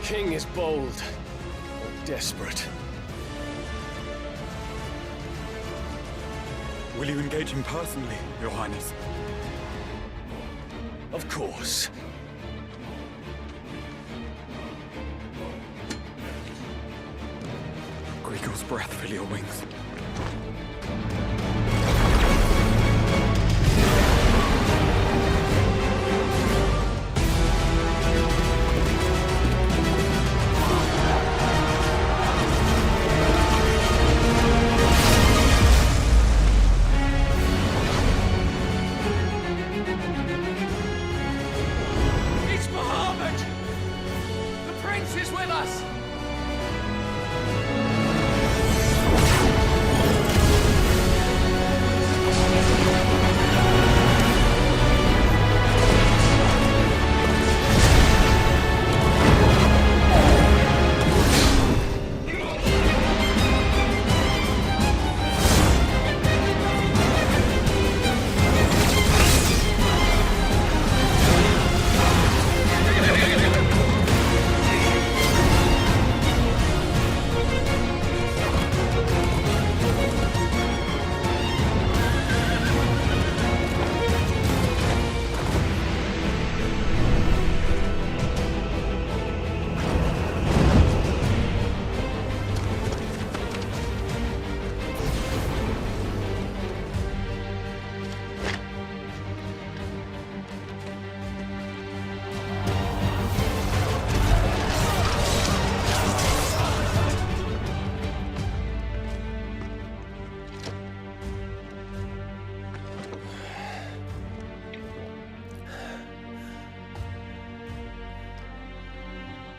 king is bold or desperate. Will you engage him personally, Your Highness? Of course. Grigor's breath fill your wings. It's Bahamut! The prince is with us!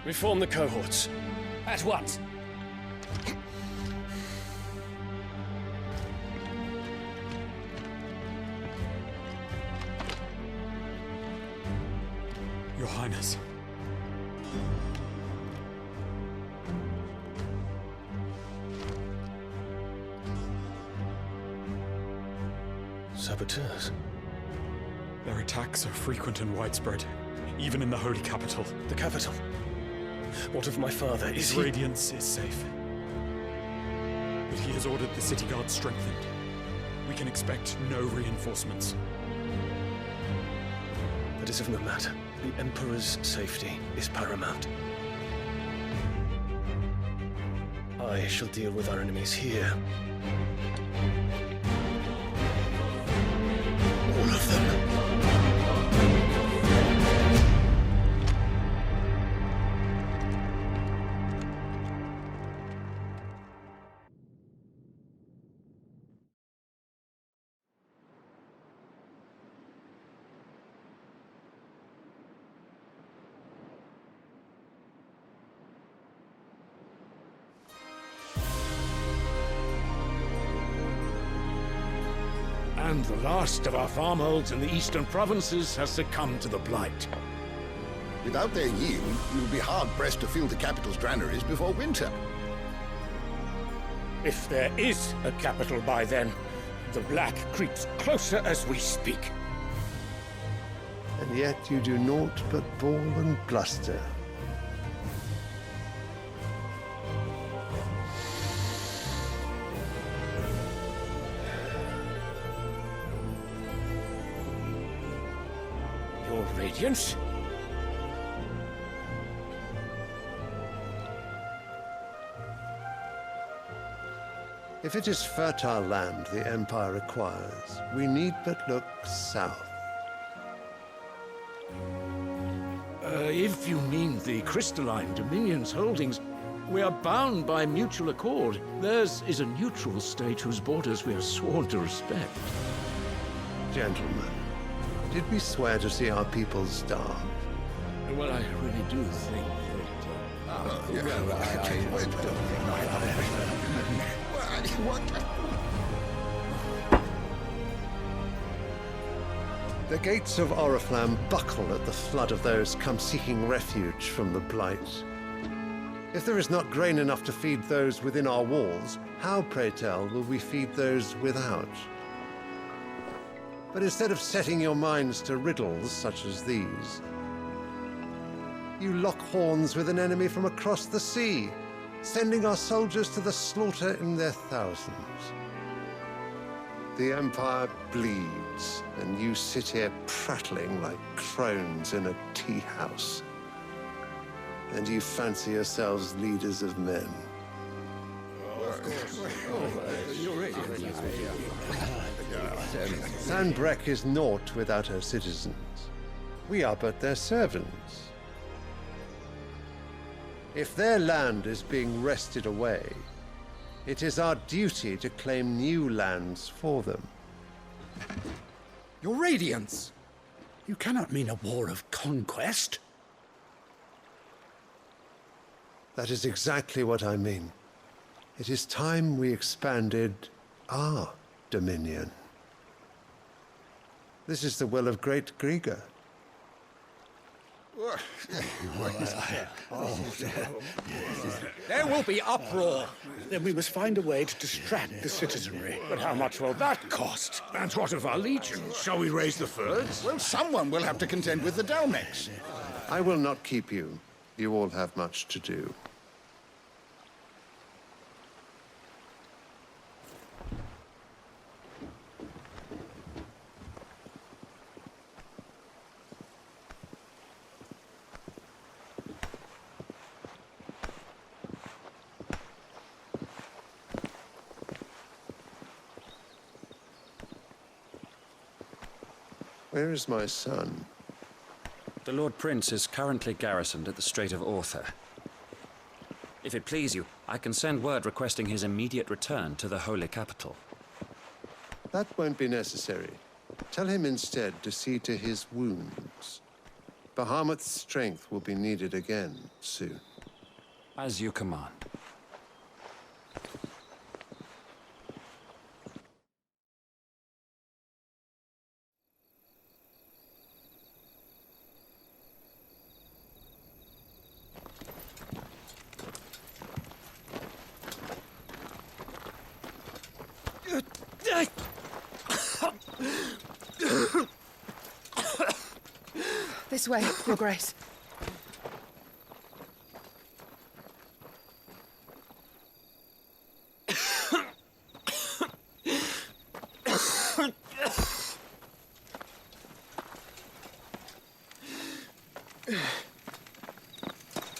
Reform the cohorts. At once. Your Highness. Saboteurs. Their attacks are frequent and widespread, even in the holy capital. The capital. What of my father? Is His he... radiance is safe. But he has ordered the city guard strengthened. We can expect no reinforcements. That is of no matter. The Emperor's safety is paramount. I shall deal with our enemies here. All of them. And the last of our farmholds in the eastern provinces has succumbed to the blight. Without their yield, you'll be hard-pressed to fill the capital's granaries before winter. If there is a capital by then, the black creeps closer as we speak. And yet you do naught but bawl and bluster. Your Radiance? If it is fertile land the Empire requires, we need but look south. If you mean the crystalline Dominion's holdings, we are bound by mutual accord. Theirs is a neutral state whose borders we are sworn to respect. Gentlemen, did we swear to see our people starve? Well, I really do think The gates of Oriflamme buckle at the flood of those come seeking refuge from the blight. If there is not grain enough to feed those within our walls, how, pray tell, will we feed those without? But instead of setting your minds to riddles such as these, You lock horns with an enemy from across the sea, sending our soldiers to the slaughter in their thousands. The Empire bleeds, and you sit here prattling like crones in a tea house. And you fancy yourselves leaders of men. Sanbreque is naught without her citizens. We are but their servants. If their land is being wrested away, it is our duty to claim new lands for them. Your Radiance! You cannot mean a war of conquest. That is exactly what I mean. It is time we expanded our dominion. This is the will of great Grieger. There will be uproar. Then we must find a way to distract the citizenry. But how much will that cost? And what of our legions? Shall we raise the furs? Well, someone will have to contend with the Dalmex. I will not keep you. You all have much to do. Where is my son? The Lord Prince is currently garrisoned at the Strait of Arthur. If it please you, I can send word requesting his immediate return to the Holy Capital. That won't be necessary. Tell him instead to see to his wounds. Bahamut's strength will be needed again soon. As you command. This way, Your Grace.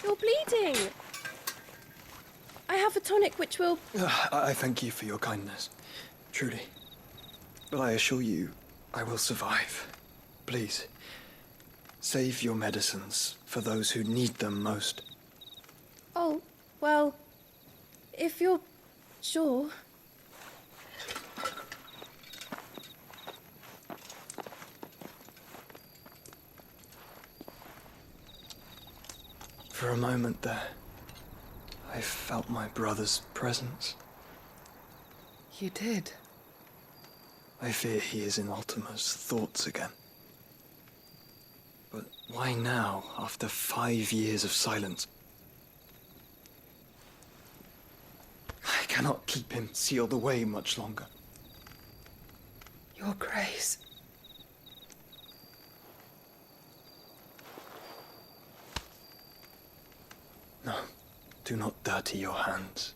You're bleeding. I have a tonic which will... I thank you for your kindness, truly. But I assure you, I will survive. Please, save your medicines for those who need them most. Oh, well, if you're sure... For a moment there, I felt my brother's presence. You did? I fear he is in Ultima's thoughts again. But why now, after 5 years of silence? I cannot keep him sealed away much longer. Your Grace. No, do not dirty your hands.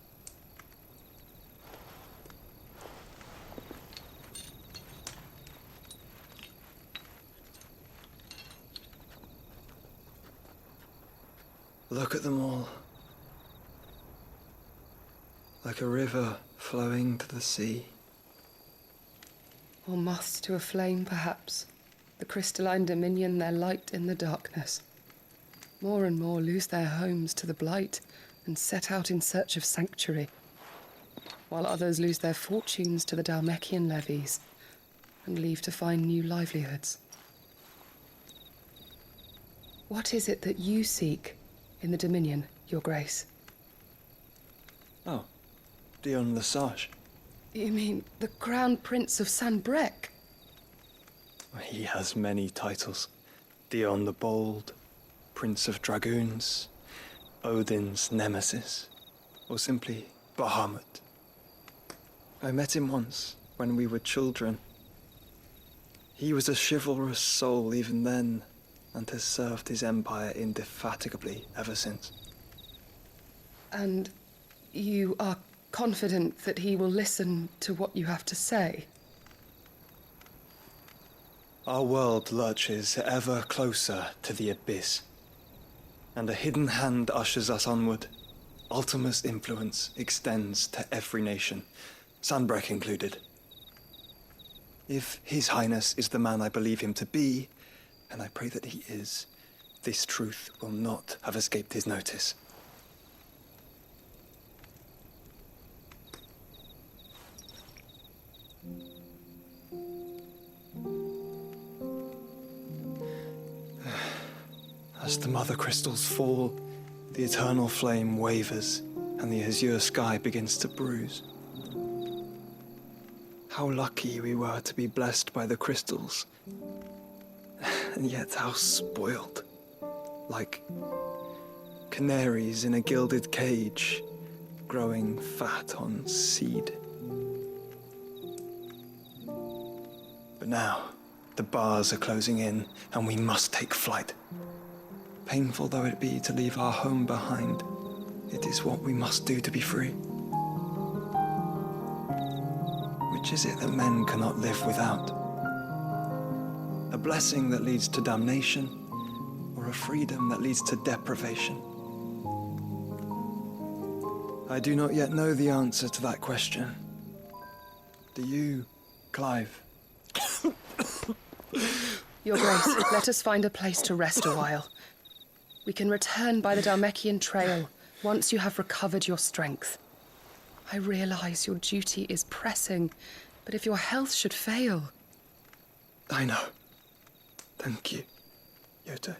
Look at them all. Like a river flowing to the sea. Or moths to a flame, perhaps. The crystalline dominion, their light in the darkness. More and more lose their homes to the blight and set out in search of sanctuary, while others lose their fortunes to the Dalmekian levies and leave to find new livelihoods. What is it that you seek in the Dominion, Your Grace? Oh, Dion Lesage. You mean the Crown Prince of Sanbreque? He has many titles. Dion the Bold, Prince of Dragoons, Odin's nemesis, or simply Bahamut. I met him once, when we were children. He was a chivalrous soul even then, and has served his empire indefatigably ever since. And you are confident that he will listen to what you have to say? Our world lurches ever closer to the abyss, and a hidden hand ushers us onward. Ultima's influence extends to every nation, Sanbreque included. If His Highness is the man I believe him to be, and I pray that he is, this truth will not have escaped his notice. As the mother crystals fall, the eternal flame wavers, and the azure sky begins to bruise. How lucky we were to be blessed by the crystals, and yet how spoiled. Like canaries in a gilded cage, growing fat on seed. But now, the bars are closing in, and we must take flight. Painful though it be to leave our home behind, it is what we must do to be free. Which is it that men cannot live without? A blessing that leads to damnation, or a freedom that leads to deprivation? I do not yet know the answer to that question. Do you, Clive? Your Grace, let us find a place to rest a while. We can return by the Dalmekian trail once you have recovered your strength. I realize your duty is pressing, but if your health should fail... I know. Thank you, Yote.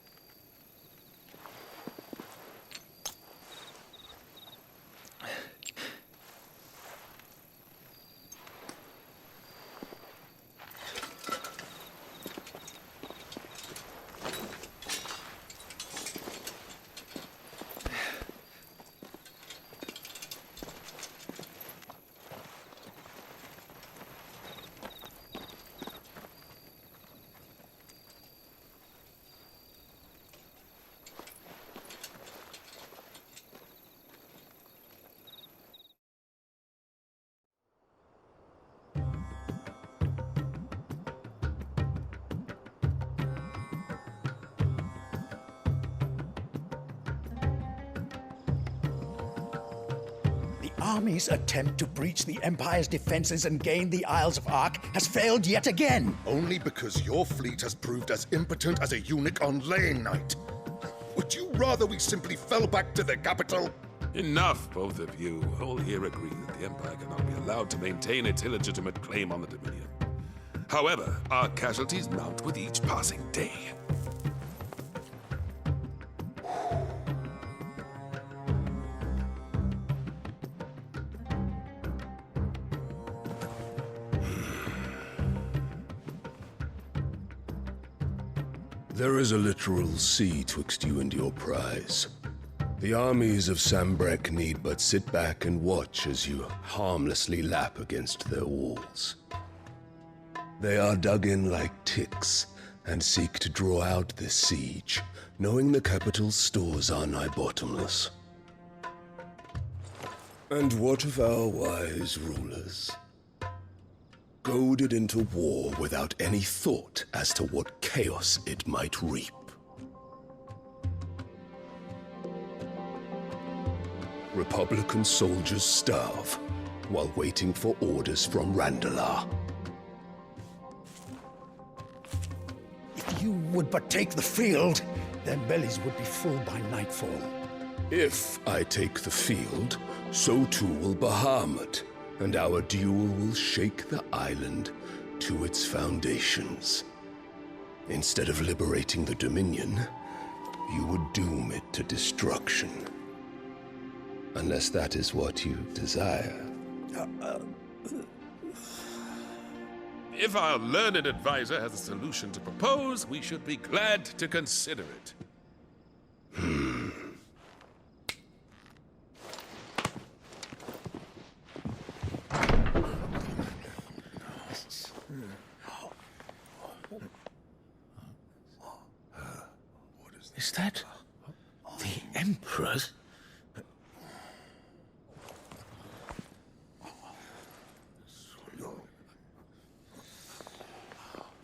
Army's attempt to breach the Empire's defenses and gain the Isles of Ark has failed yet again. Only because your fleet has proved as impotent as a eunuch on laying night. Would you rather we simply fell back to the capital? Enough, both of you. All here agree that the Empire cannot be allowed to maintain its illegitimate claim on the Dominion. However, our casualties mount with each passing day. There is a literal sea twixt you and your prize. The armies of Sanbreque need but sit back and watch as you harmlessly lap against their walls. They are dug in like ticks and seek to draw out this siege, knowing the capital's stores are nigh bottomless. And what of our wise rulers? Goaded into war without any thought as to what chaos it might reap. Republican soldiers starve while waiting for orders from Randalar. If you would but take the field, their bellies would be full by nightfall. If I take the field, so too will Bahamut, and our duel will shake the island to its foundations. Instead of liberating the Dominion, you would doom it to destruction. Unless that is what you desire. If our learned advisor has a solution to propose, we should be glad to consider it. Is that the Emperor's?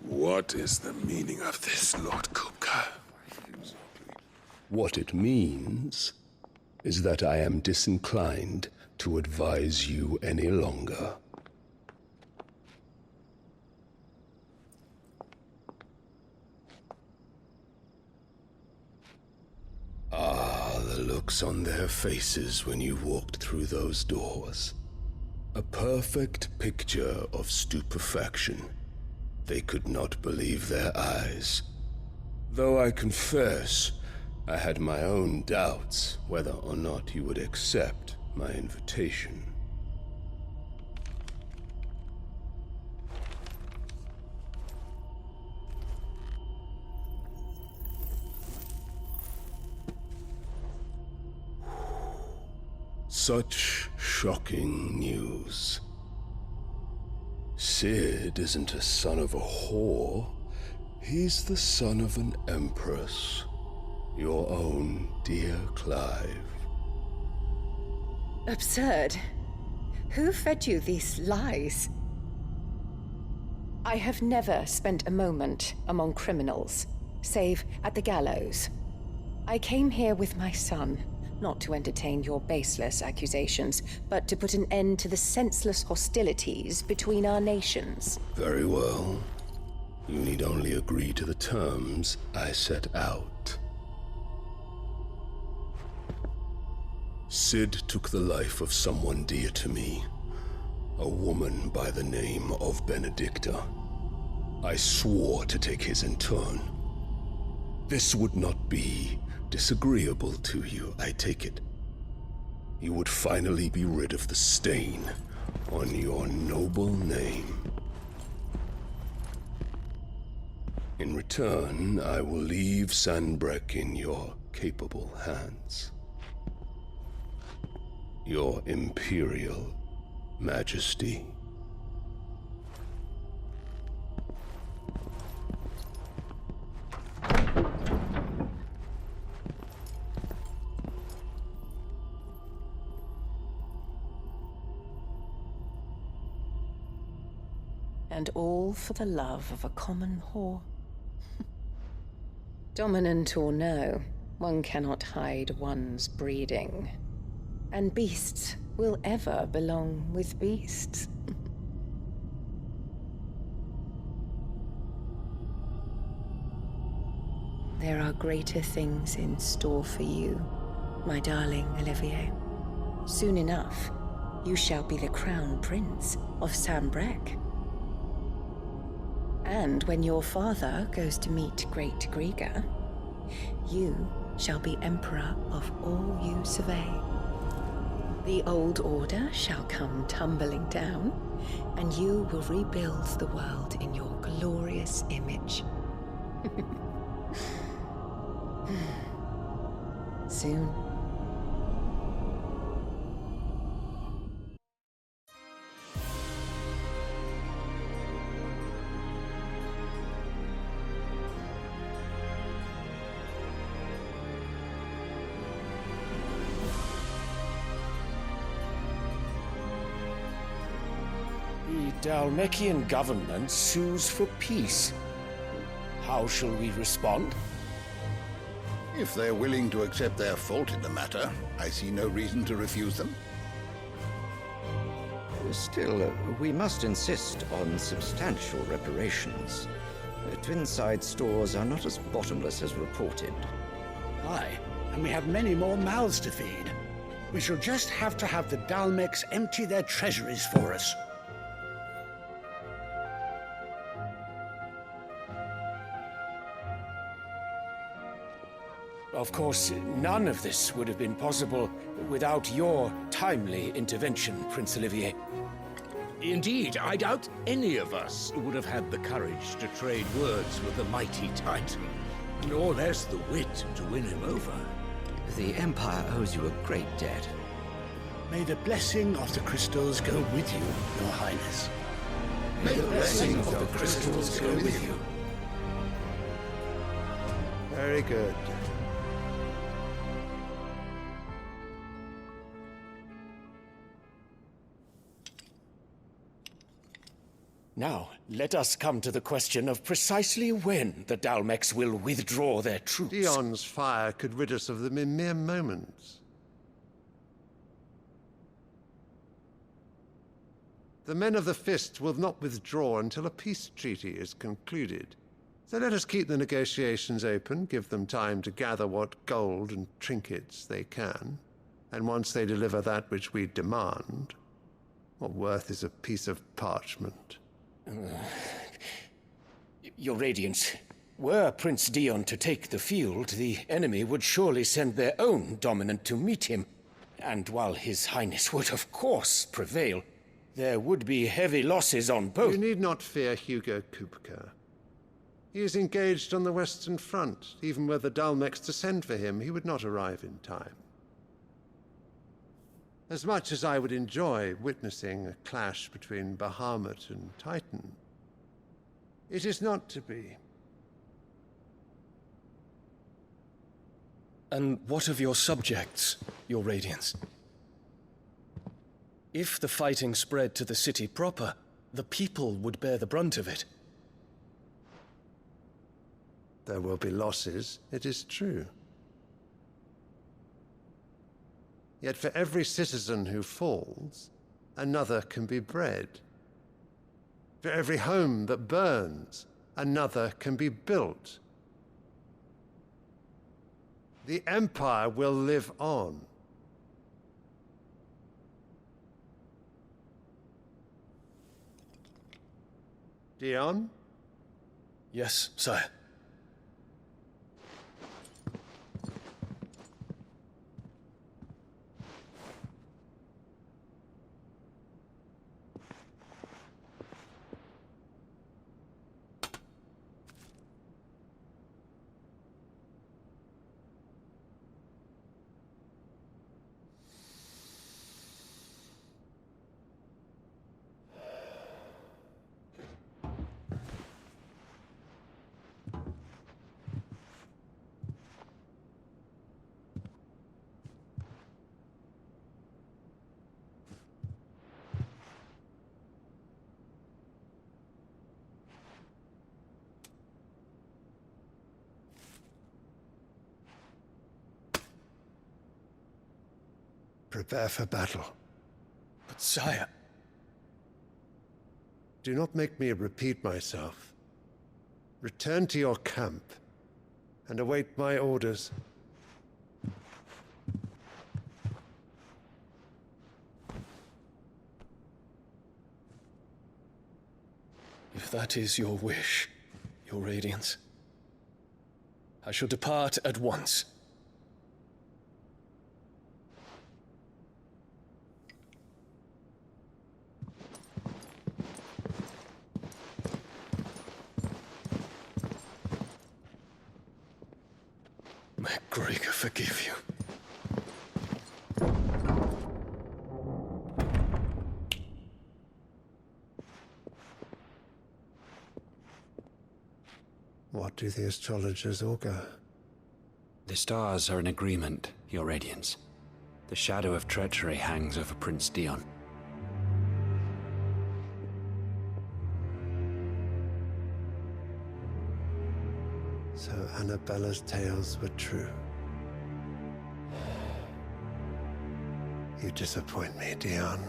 What is the meaning of this, Lord Kupka? What it means is that I am disinclined to advise you any longer. Ah, the looks on their faces when you walked through those doors. A perfect picture of stupefaction. They could not believe their eyes. Though I confess, I had my own doubts whether or not you would accept my invitation. Such shocking news. Sid isn't a son of a whore. He's the son of an empress. Your own dear Clive. Absurd. Who fed you these lies? I have never spent a moment among criminals, save at the gallows. I came here with my son, not to entertain your baseless accusations, but to put an end to the senseless hostilities between our nations. Very well. You need only agree to the terms I set out. Sid took the life of someone dear to me, a woman by the name of Benedicta. I swore to take his in turn. This would not be disagreeable to you, I take it. You would finally be rid of the stain on your noble name. In return, I will leave Sanbreque in your capable hands. Your Imperial Majesty. And all for the love of a common whore. Dominant or no, one cannot hide one's breeding. And beasts will ever belong with beasts. There are greater things in store for you, my darling Olivier. Soon enough, you shall be the crown prince of Sanbreque. And when your father goes to meet Great Griga, you shall be emperor of all you survey. The old order shall come tumbling down, and you will rebuild the world in your glorious image. Soon. The Dalmekian government sues for peace. How shall we respond? If they're willing to accept their fault in the matter, I see no reason to refuse them. Still, we must insist on substantial reparations. Twinside stores are not as bottomless as reported. Aye, and we have many more mouths to feed. We shall just have to have the Dalmecs empty their treasuries for us. Of course, none of this would have been possible without your timely intervention, Prince Olivier. Indeed, I doubt any of us would have had the courage to trade words with the mighty Titan, nor less the wit to win him over. The Empire owes you a great debt. May the blessing of the crystals go with you, Your Highness. May the blessing of the crystals go with you. Very good. Now, let us come to the question of precisely when the Dalmex will withdraw their troops. Dion's fire could rid us of them in mere moments. The men of the Fist will not withdraw until a peace treaty is concluded. So let us keep the negotiations open, give them time to gather what gold and trinkets they can. And once they deliver that which we demand, what worth is a piece of parchment? Your Radiance, were Prince Dion to take the field, the enemy would surely send their own dominant to meet him. And while His Highness would of course prevail, there would be heavy losses on both. You need not fear Hugo Kupka. He is engaged on the Western Front. Even were the Dalmex to send for him, he would not arrive in time. As much as I would enjoy witnessing a clash between Bahamut and Titan, it is not to be. And what of your subjects, Your Radiance? If the fighting spread to the city proper, the people would bear the brunt of it. There will be losses, it is true. Yet for every citizen who falls, another can be bred. For every home that burns, another can be built. The Empire will live on. Dion? Yes, sire. Prepare for battle. But sire... Do not make me repeat myself. Return to your camp and await my orders. If that is your wish, Your Radiance, I shall depart at once. May Gregor forgive you. What do the astrologers augur? The stars are in agreement, Your Radiance. The shadow of treachery hangs over Prince Dion. So Annabella's tales were true. You disappoint me, Dion.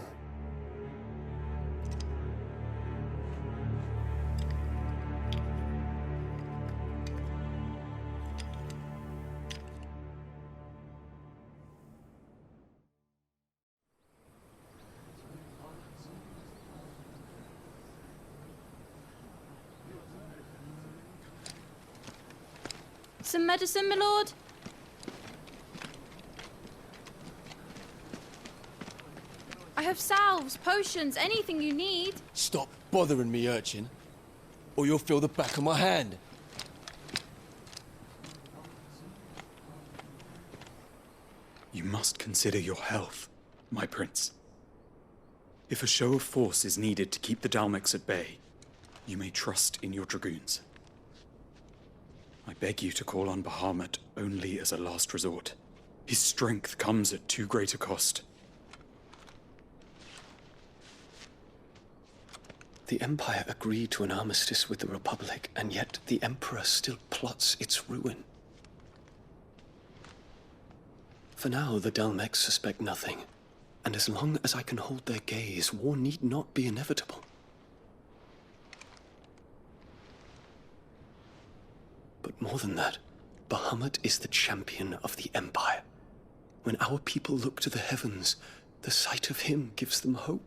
Some medicine, my lord? I have salves, potions, anything you need. Stop bothering me, urchin, or you'll feel the back of my hand. You must consider your health, my prince. If a show of force is needed to keep the Dalmex at bay, you may trust in your dragoons. I beg you to call on Bahamut only as a last resort. His strength comes at too great a cost. The Empire agreed to an armistice with the Republic, and yet the Emperor still plots its ruin. For now, the Dalmecs suspect nothing, and as long as I can hold their gaze, war need not be inevitable. But more than that, Bahamut is the champion of the Empire. When our people look to the heavens, the sight of him gives them hope.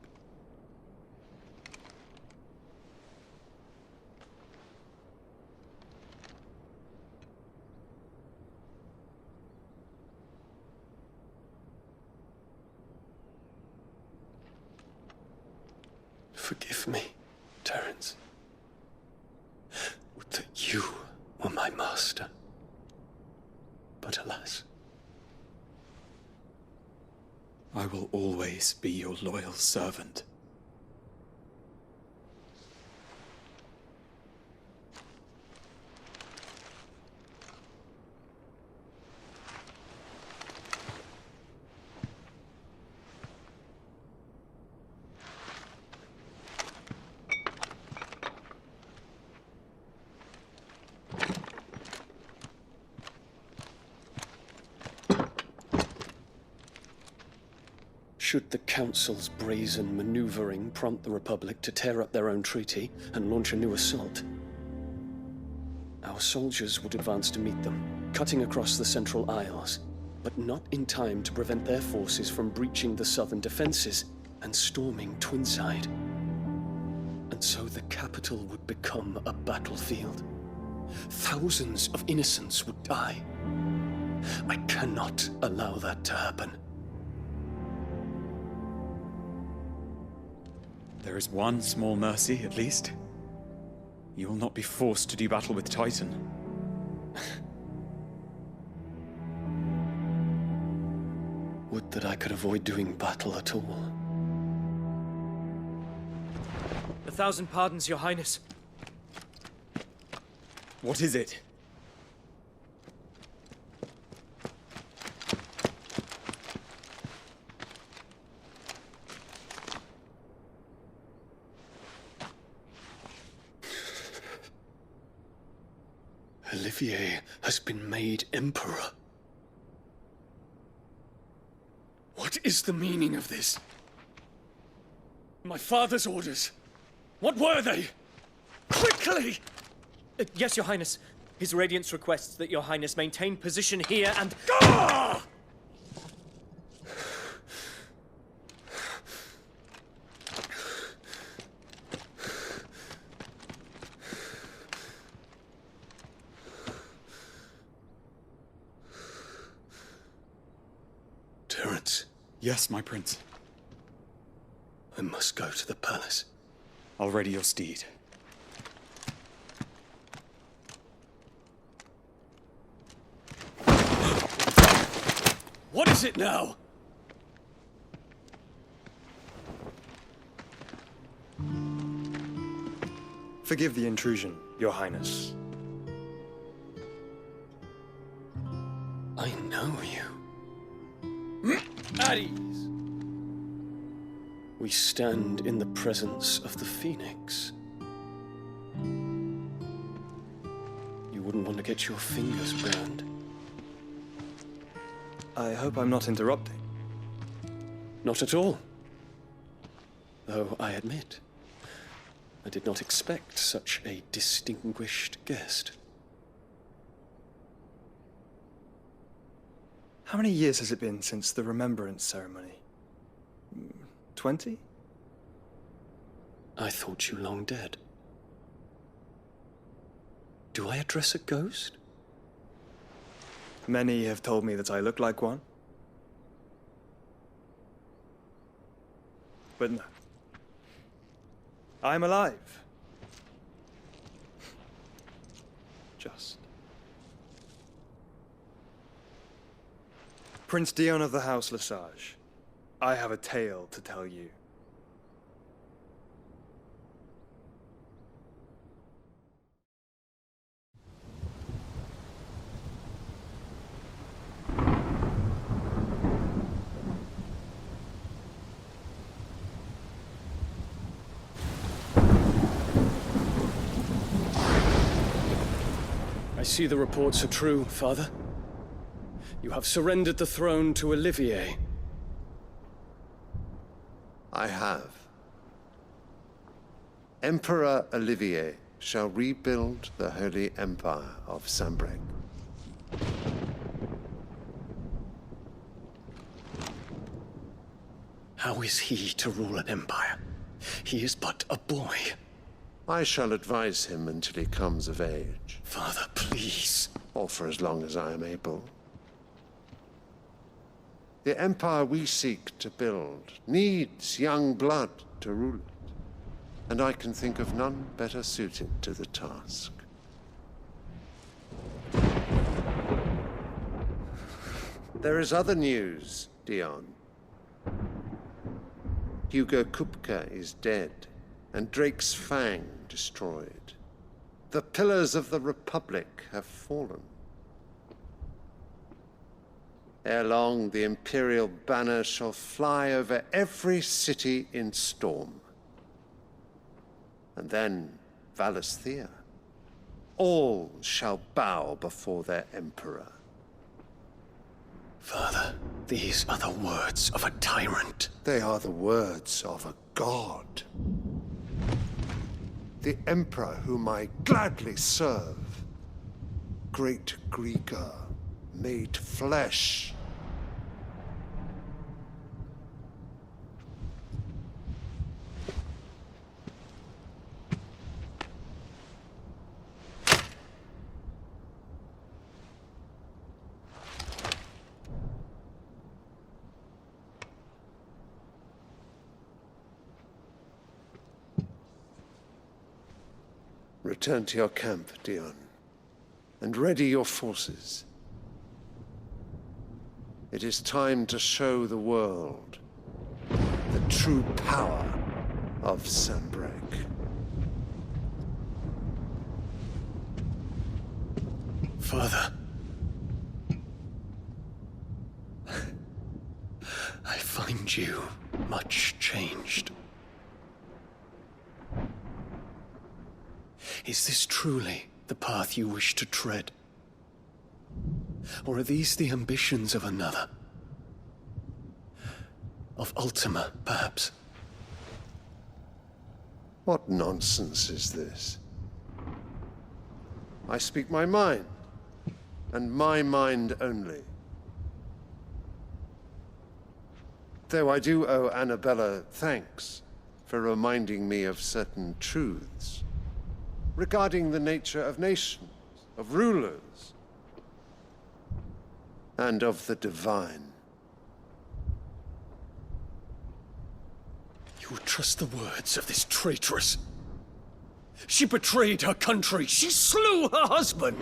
Forgive me, Terence. Would that you were my master. But alas. I will always be your loyal servant. Should the Council's brazen maneuvering prompt the Republic to tear up their own treaty and launch a new assault, our soldiers would advance to meet them, cutting across the Central Isles, but not in time to prevent their forces from breaching the southern defenses and storming Twinside. And so the capital would become a battlefield. Thousands of innocents would die. I cannot allow that to happen. There is one small mercy, at least. You will not be forced to do battle with Titan. Would that I could avoid doing battle at all. 1,000 pardons, Your Highness. What is it? Olivier has been made Emperor. What is the meaning of this? My father's orders. What were they? Quickly! Yes, Your Highness. His Radiance requests that Your Highness maintain position here and... Ah! Terence. Yes, my prince. I must go to the palace. I'll ready your steed. What is it now? Forgive the intrusion, Your Highness. I know you. At ease. We stand in the presence of the Phoenix. You wouldn't want to get your fingers burned. I hope I'm not interrupting. Not at all. Though I admit, I did not expect such a distinguished guest. How many years has it been since the Remembrance ceremony? 20? I thought you long dead. Do I address a ghost? Many have told me that I look like one. But no. I'm alive. Just. Prince Dion of the House Lesage, I have a tale to tell you. see the reports are true, Father. You have surrendered the throne to Olivier. I have. Emperor Olivier shall rebuild the Holy Empire of Sambrec. How is he to rule an empire? He is but a boy. I shall advise him until he comes of age. Father, please. Or for as long as I am able. The empire we seek to build needs young blood to rule it. And I can think of none better suited to the task. There is other news, Dion. Hugo Kupka is dead, and Drake's Fang destroyed. The pillars of the Republic have fallen. Ere long, the Imperial banner shall fly over every city in Storm. And then Valisthea. All shall bow before their Emperor. Father, these are the words of a tyrant. They are the words of a god. The Emperor whom I gladly serve. Great Griga, made flesh. Return to your camp, Dion, and ready your forces. It is time to show the world the true power of Sambrec. Father. I find you much changed. Is this truly the path you wish to tread? Or are these the ambitions of another? Of Ultima, perhaps? What nonsense is this? I speak my mind, and my mind only. Though I do owe Annabella thanks for reminding me of certain truths regarding the nature of nations, of rulers, and of the divine. You would trust the words of this traitress? She betrayed her country! She slew her husband!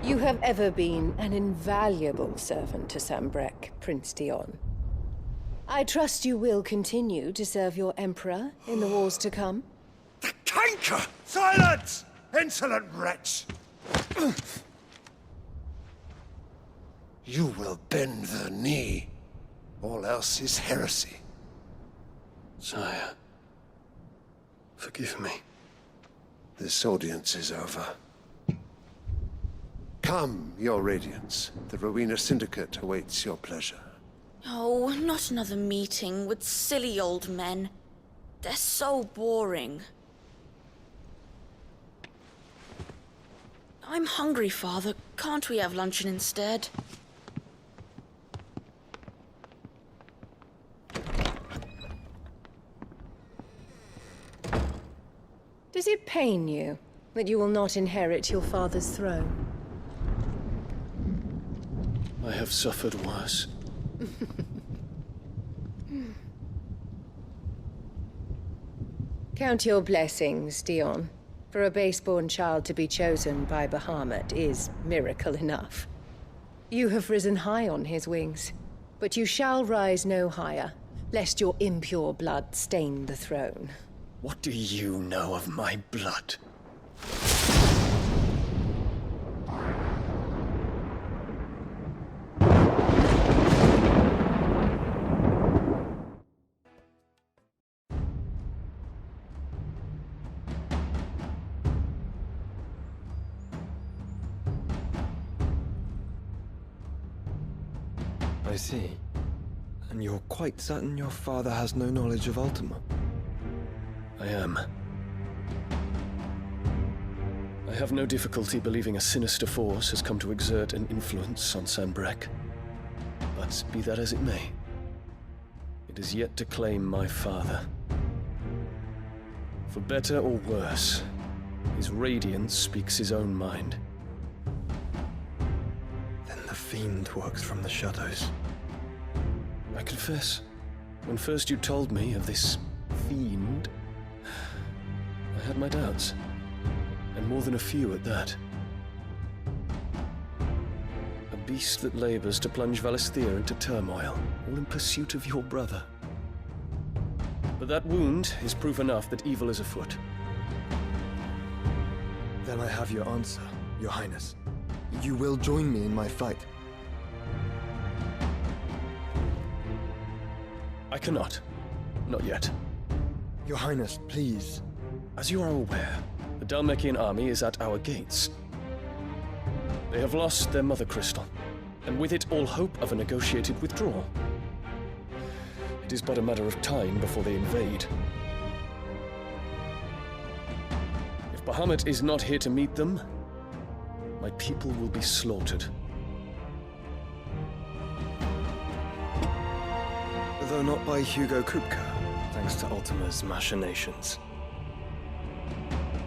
You have ever been an invaluable servant to Sambrec, Prince Dion. I trust you will continue to serve your Emperor in the wars to come. The canker! Silence! Insolent wretch! You will bend the knee. All else is heresy. Sire, forgive me. This audience is over. Come, your Radiance. The Rowena Syndicate awaits your pleasure. Oh, not another meeting with silly old men. They're so boring. I'm hungry, Father. Can't we have luncheon instead? Does it pain you that you will not inherit your father's throne? I have suffered worse. Count your blessings, Dion. For a base-born child to be chosen by Bahamut is miracle enough. You have risen high on his wings, but you shall rise no higher, lest your impure blood stain the throne. What do you know of my blood? I see. And you're quite certain your father has no knowledge of Ultima? I am. I have no difficulty believing a sinister force has come to exert an influence on Sanbreque. But be that as it may, it is yet to claim my father. For better or worse, his radiance speaks his own mind. Then the fiend works from the shadows. I confess, when first you told me of this fiend, I had my doubts, and more than a few at that. A beast that labors to plunge Valisthea into turmoil, all in pursuit of your brother. But that wound is proof enough that evil is afoot. Then I have your answer, Your Highness. You will join me in my fight. I cannot. Not yet. Your Highness, please. As you are aware, the Dhalmekian army is at our gates. They have lost their mother crystal, and with it all hope of a negotiated withdrawal. It is but a matter of time before they invade. If Bahamut is not here to meet them, my people will be slaughtered. Though not by Hugo Kupka, thanks to Ultima's machinations.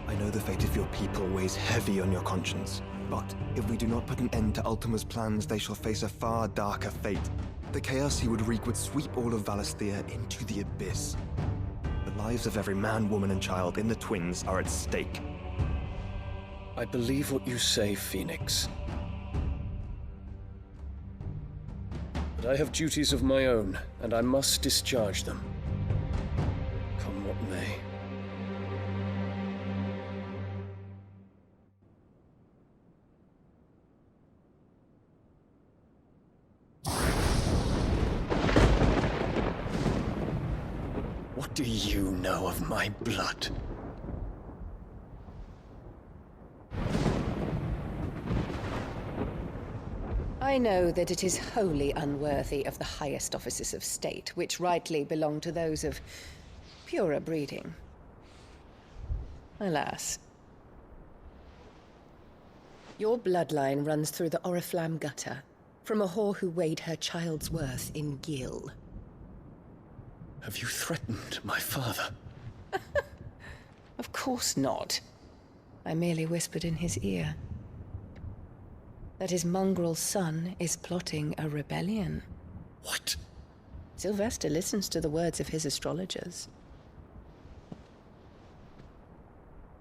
I know the fate of your people weighs heavy on your conscience, but if we do not put an end to Ultima's plans, they shall face a far darker fate. The chaos he would wreak would sweep all of Valisthea into the abyss. The lives of every man, woman, and child in the Twins are at stake. I believe what you say, Fênix. But I have duties of my own, and I must discharge them. Come what may. What do you know of my blood? I know that it is wholly unworthy of the highest offices of state, which rightly belong to those of purer breeding. Alas. Your bloodline runs through the Oriflamme gutter, from a whore who weighed her child's worth in gill. Have you threatened my father? Of course not. I merely whispered in his ear that his mongrel son is plotting a rebellion. What? Sylvester listens to the words of his astrologers.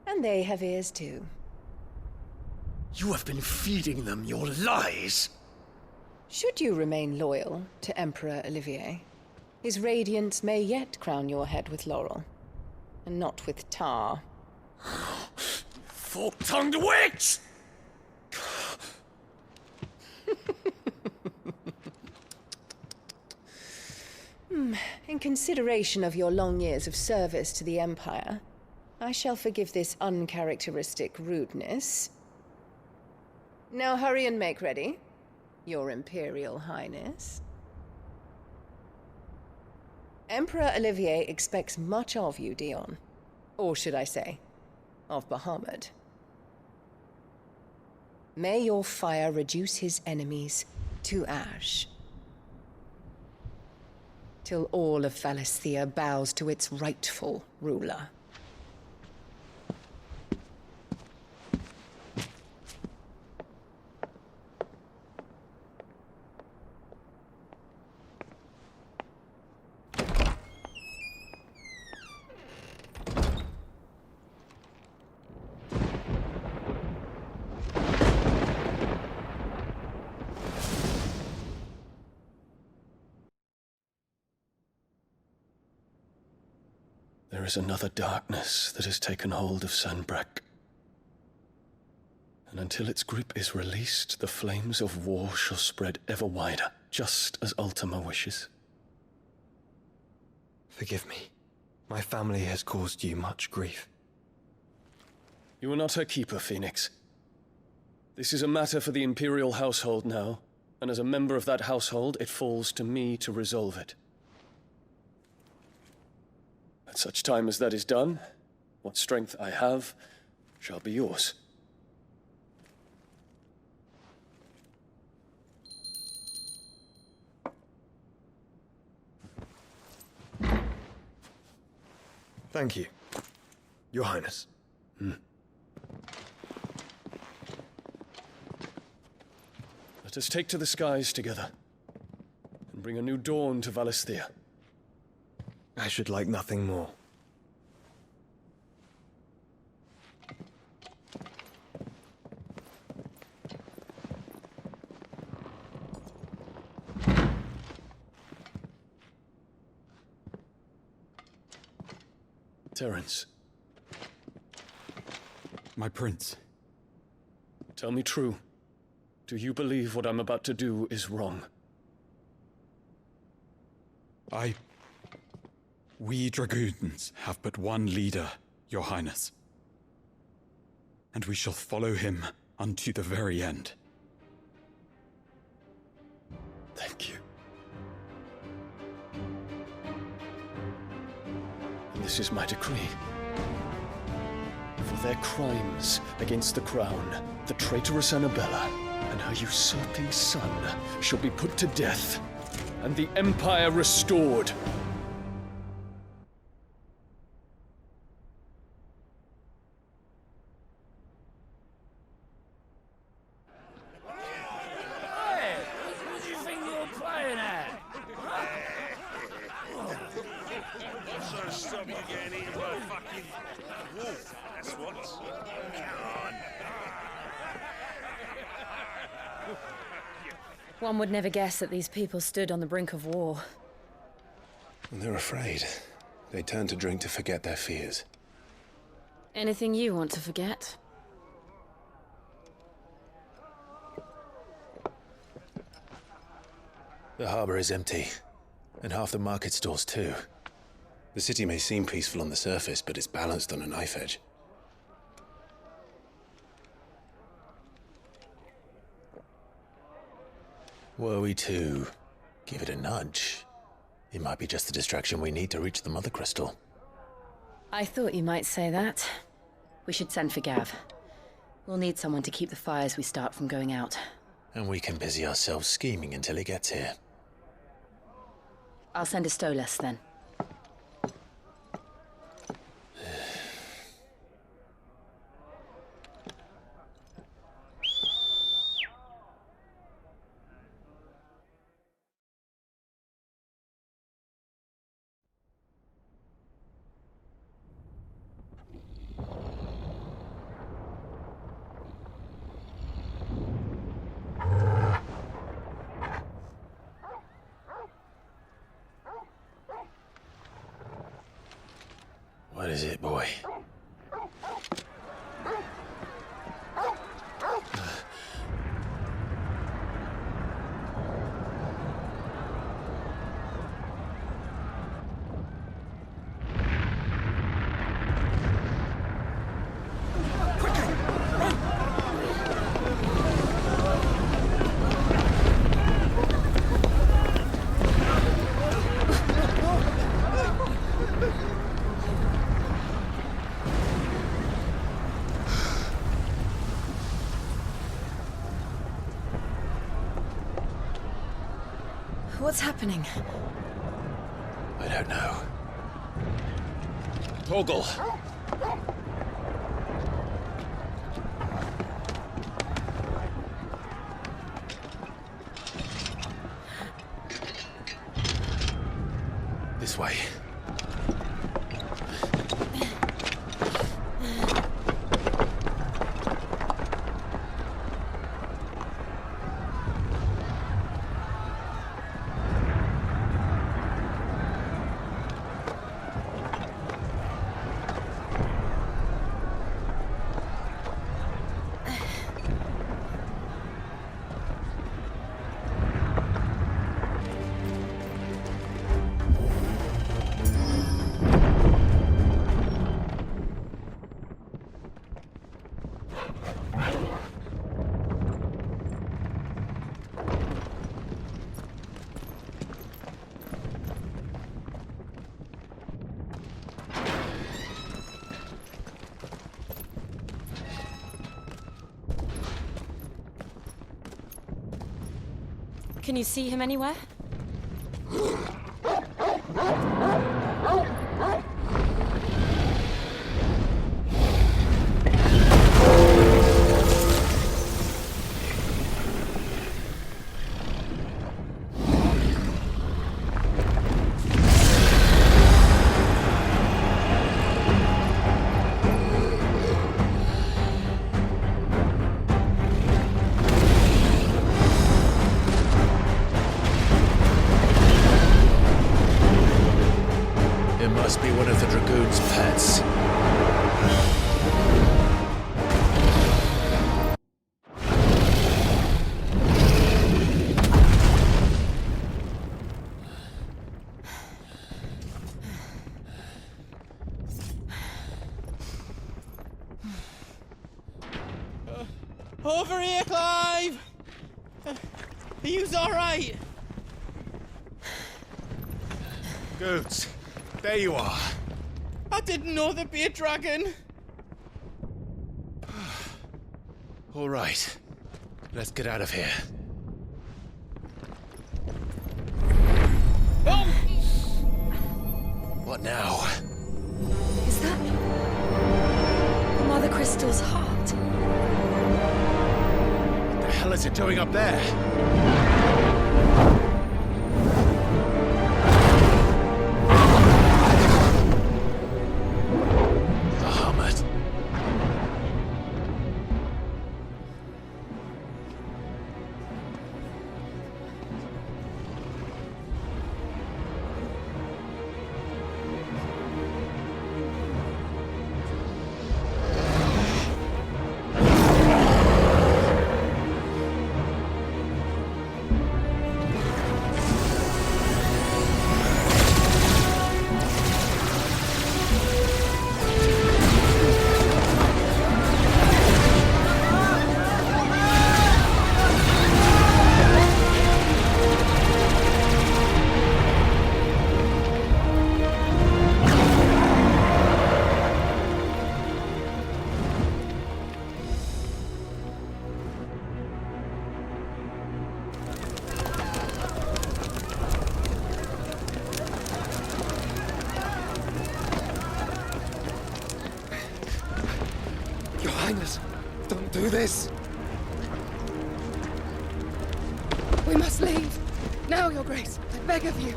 And they have ears too. You have been feeding them your lies! Should you remain loyal to Emperor Olivier, his radiance may yet crown your head with laurel, and not with tar. Fork-tongued witch! In consideration of your long years of service to the Empire, I shall forgive this uncharacteristic rudeness. Now hurry and make ready, Your Imperial Highness. Emperor Olivier expects much of you, Dion. Or should I say, of Bahamut. May your fire reduce his enemies to ash, till all of Valisthea bows to its rightful ruler. There is another darkness that has taken hold of Sanbreque. And until its grip is released, the flames of war shall spread ever wider, just as Ultima wishes. Forgive me. My family has caused you much grief. You are not her keeper, Fênix. This is a matter for the Imperial household now, and as a member of that household, it falls to me to resolve it. At such time as that is done, what strength I have shall be yours. Thank you, Your Highness. Let us take to the skies together, and bring a new dawn to Valisthea. I should like nothing more. Terence. My prince. Tell me true. Do you believe what I'm about to do is wrong? We dragoons have but one leader, Your Highness. And we shall follow him unto the very end. Thank you. And this is my decree. For their crimes against the crown, the traitorous Annabella and her usurping son shall be put to death, and the Empire restored. Hey, what do you think you're playing at? So stop you getting eaten by a fucking wolf, that's what. Come on. One would never guess that these people stood on the brink of war. They're afraid. They turn to drink to forget their fears. Anything you want to forget? The harbor is empty, and half the market stalls too. The city may seem peaceful on the surface, but it's balanced on a knife edge. Were we to give it a nudge, it might be just the distraction we need to reach the Mother Crystal. I thought you might say that. We should send for Gav. We'll need someone to keep the fires we start from going out. And we can busy ourselves scheming until he gets here. I'll send a Stolas then. What is it, boy? What's happening? I don't know. Toggle! This way. Can you see him anywhere? Must be one of the Dragoon's pets. Over here, Clive! Are you alright? Goods, there you are. I didn't know there'd be a dragon. All right, let's get out of here. Oh! What now? Is that Mother Crystal's heart? What the hell is it doing up there? Don't do this! We must leave. Now, Your Grace. I beg of you.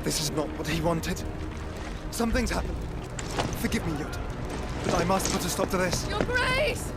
This is not what he wanted. Something's happened. Forgive me, Yod. But I must put a stop to this. Your Grace!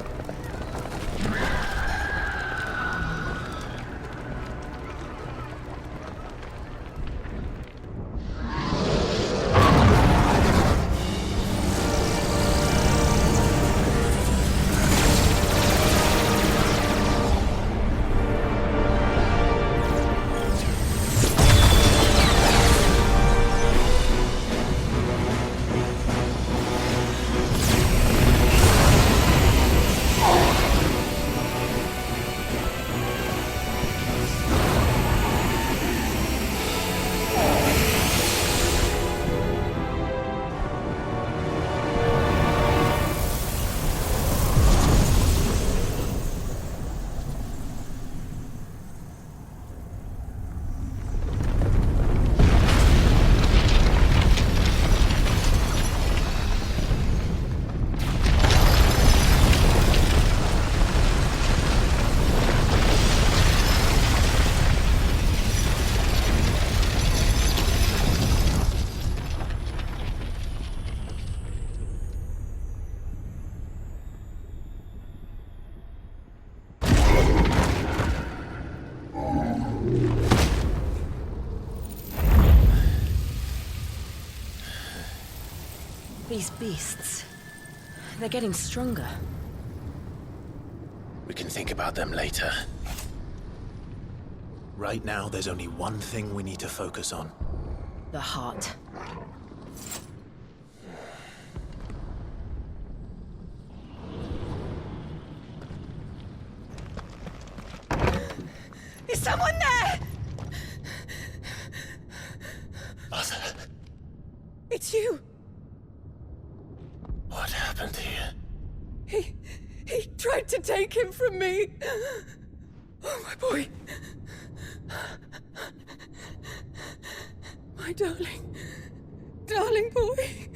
These beasts, they're getting stronger. We can think about them later. Right now, there's only one thing we need to focus on. The heart. Is someone there? Mother. It's you. What happened here? He tried to take him from me. Oh, my boy. My darling, darling boy.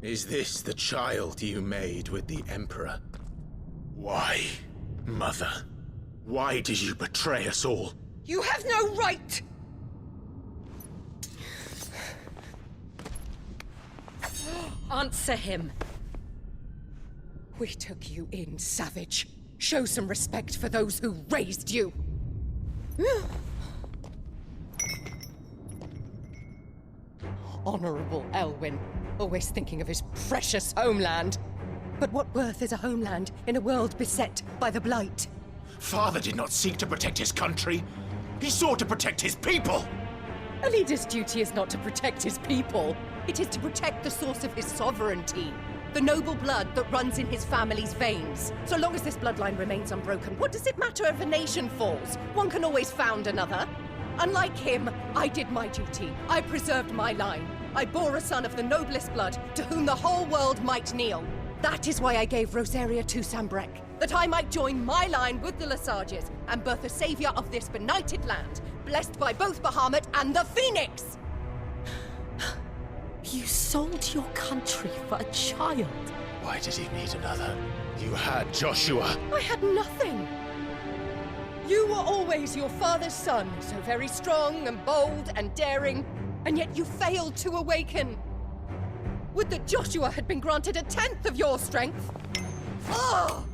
Is this the child you made with the Emperor? Why, Mother? Why did you betray us all? You have no right! Answer him. We took you in, savage. Show some respect for those who raised you. Honorable Elwyn, always thinking of his precious homeland. But what worth is a homeland in a world beset by the Blight? Father did not seek to protect his country. He sought to protect his people. A leader's duty is not to protect his people. It is to protect the source of his sovereignty. The noble blood that runs in his family's veins. So long as this bloodline remains unbroken, what does it matter if a nation falls? One can always found another. Unlike him, I did my duty. I preserved my line. I bore a son of the noblest blood, to whom the whole world might kneel. That is why I gave Rosaria to Sambrek, that I might join my line with the Lesages and birth a savior of this benighted land, blessed by both Bahamut and the Fênix! You sold your country for a child. Why did he need another? You had Joshua. I had nothing. You were always your father's son, so very strong and bold and daring, and yet you failed to awaken. Would that Joshua had been granted 1/10 of your strength? Oh!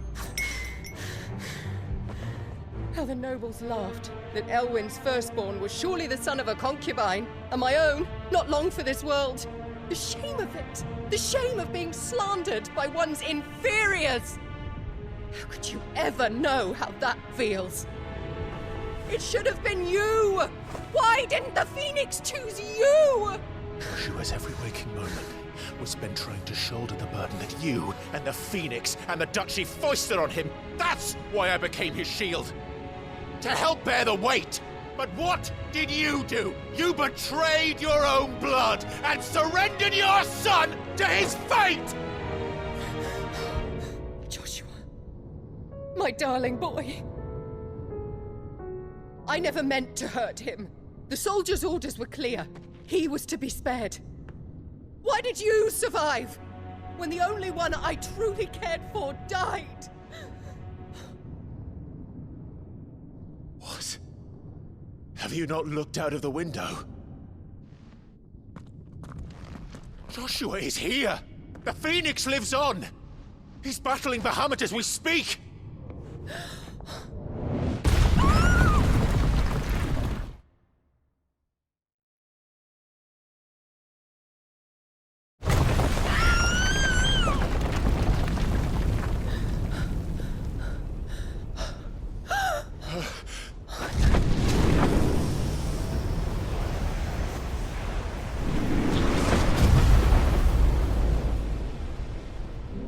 How the nobles laughed that Elwyn's firstborn was surely the son of a concubine, and my own, not long for this world. The shame of it! The shame of being slandered by one's inferiors! How could you ever know how that feels? It should have been you! Why didn't the Fênix choose you? Joshua's every waking moment was spent trying to shoulder the burden that you and the Fênix and the Duchy foisted on him. That's why I became his shield. To help bear the weight. But what did you do? You betrayed your own blood and surrendered your son to his fate! Joshua, my darling boy. I never meant to hurt him. The soldiers' orders were clear. He was to be spared. Why did you survive when the only one I truly cared for died? What? Have you not looked out of the window? Joshua is here! The Fênix lives on! He's battling Bahamut as we speak!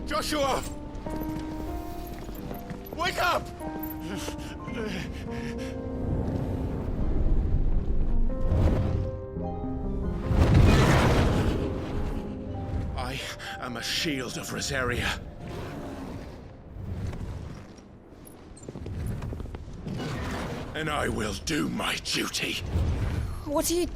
Joshua! Wake up! I am a shield of Rosaria. And I will do my duty. What are you...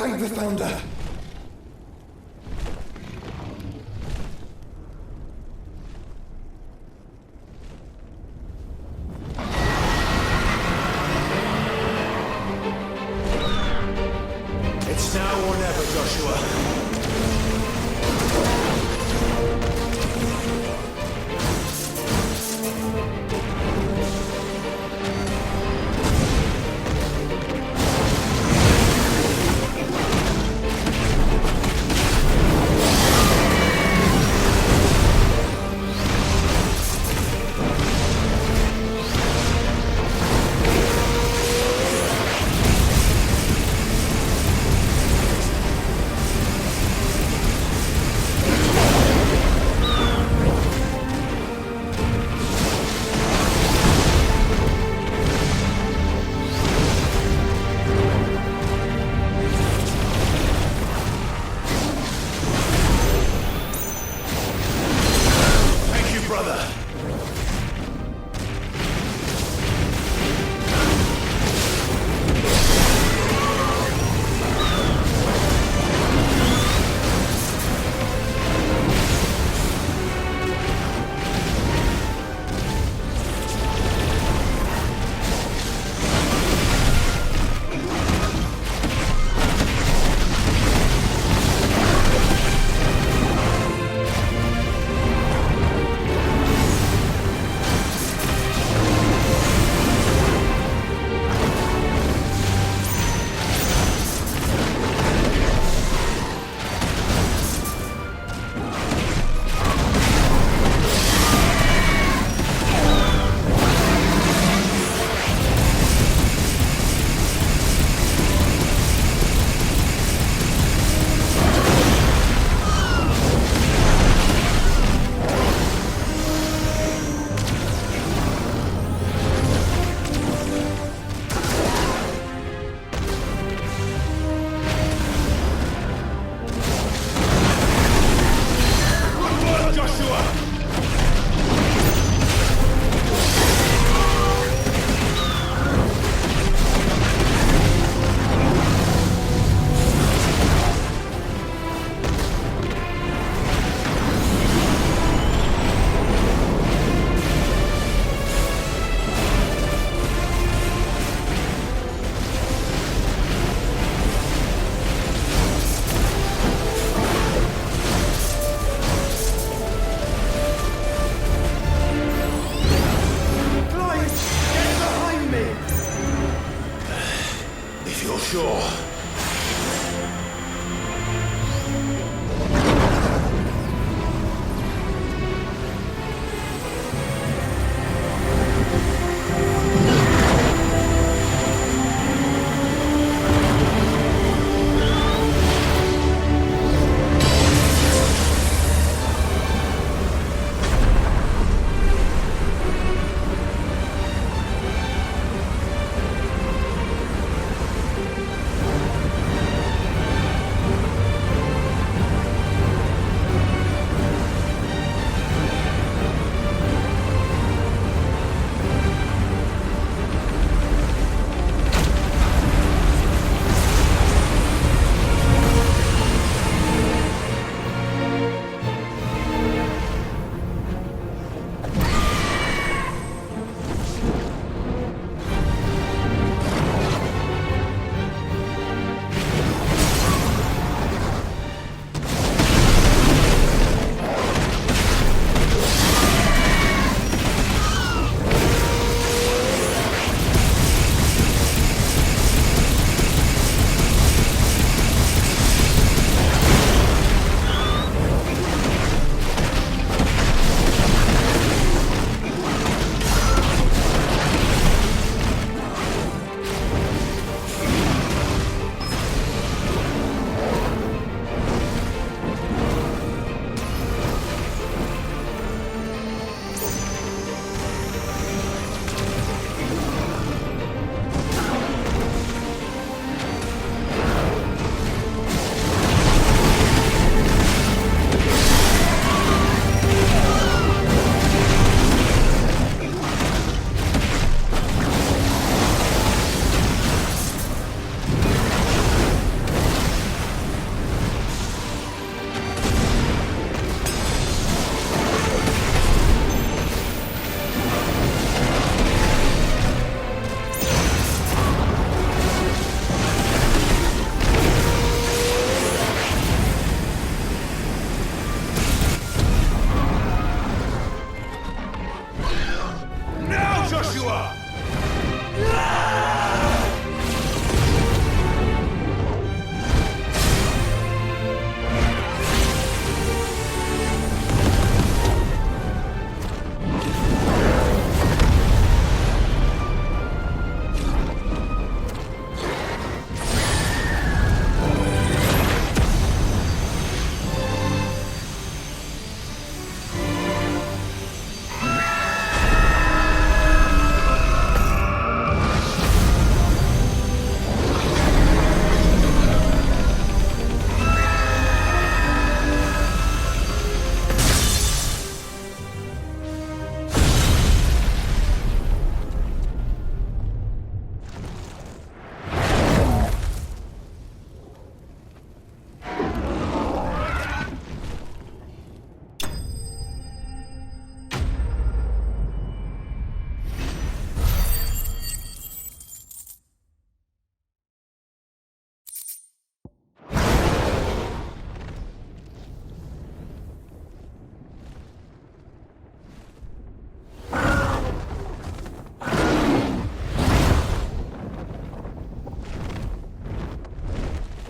Thank the Founder! It's now or never, Joshua.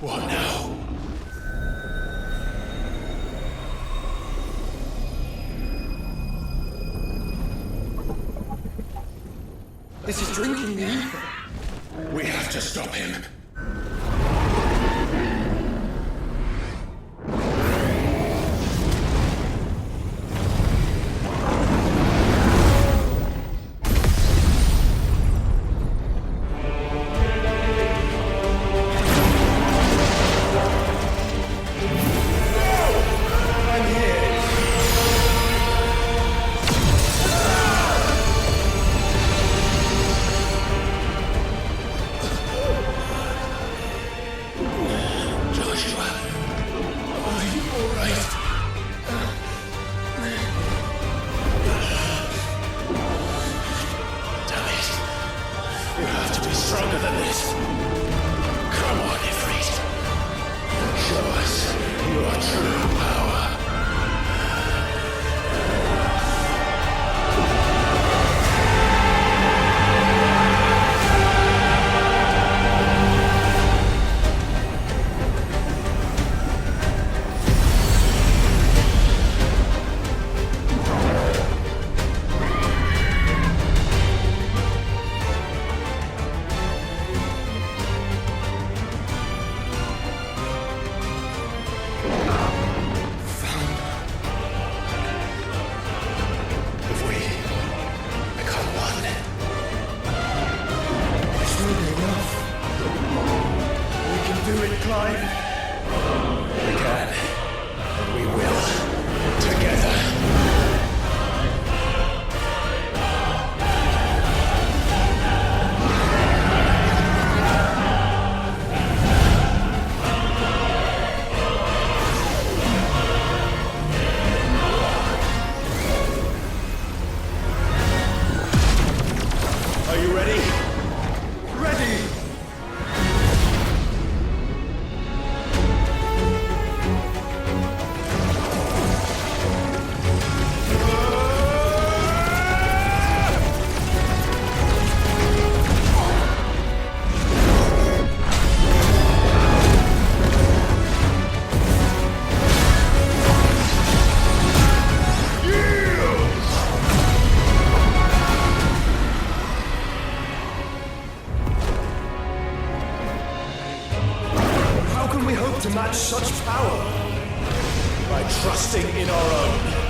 What now? This is drinking me. We have to stop him. To match such power by trusting in our own.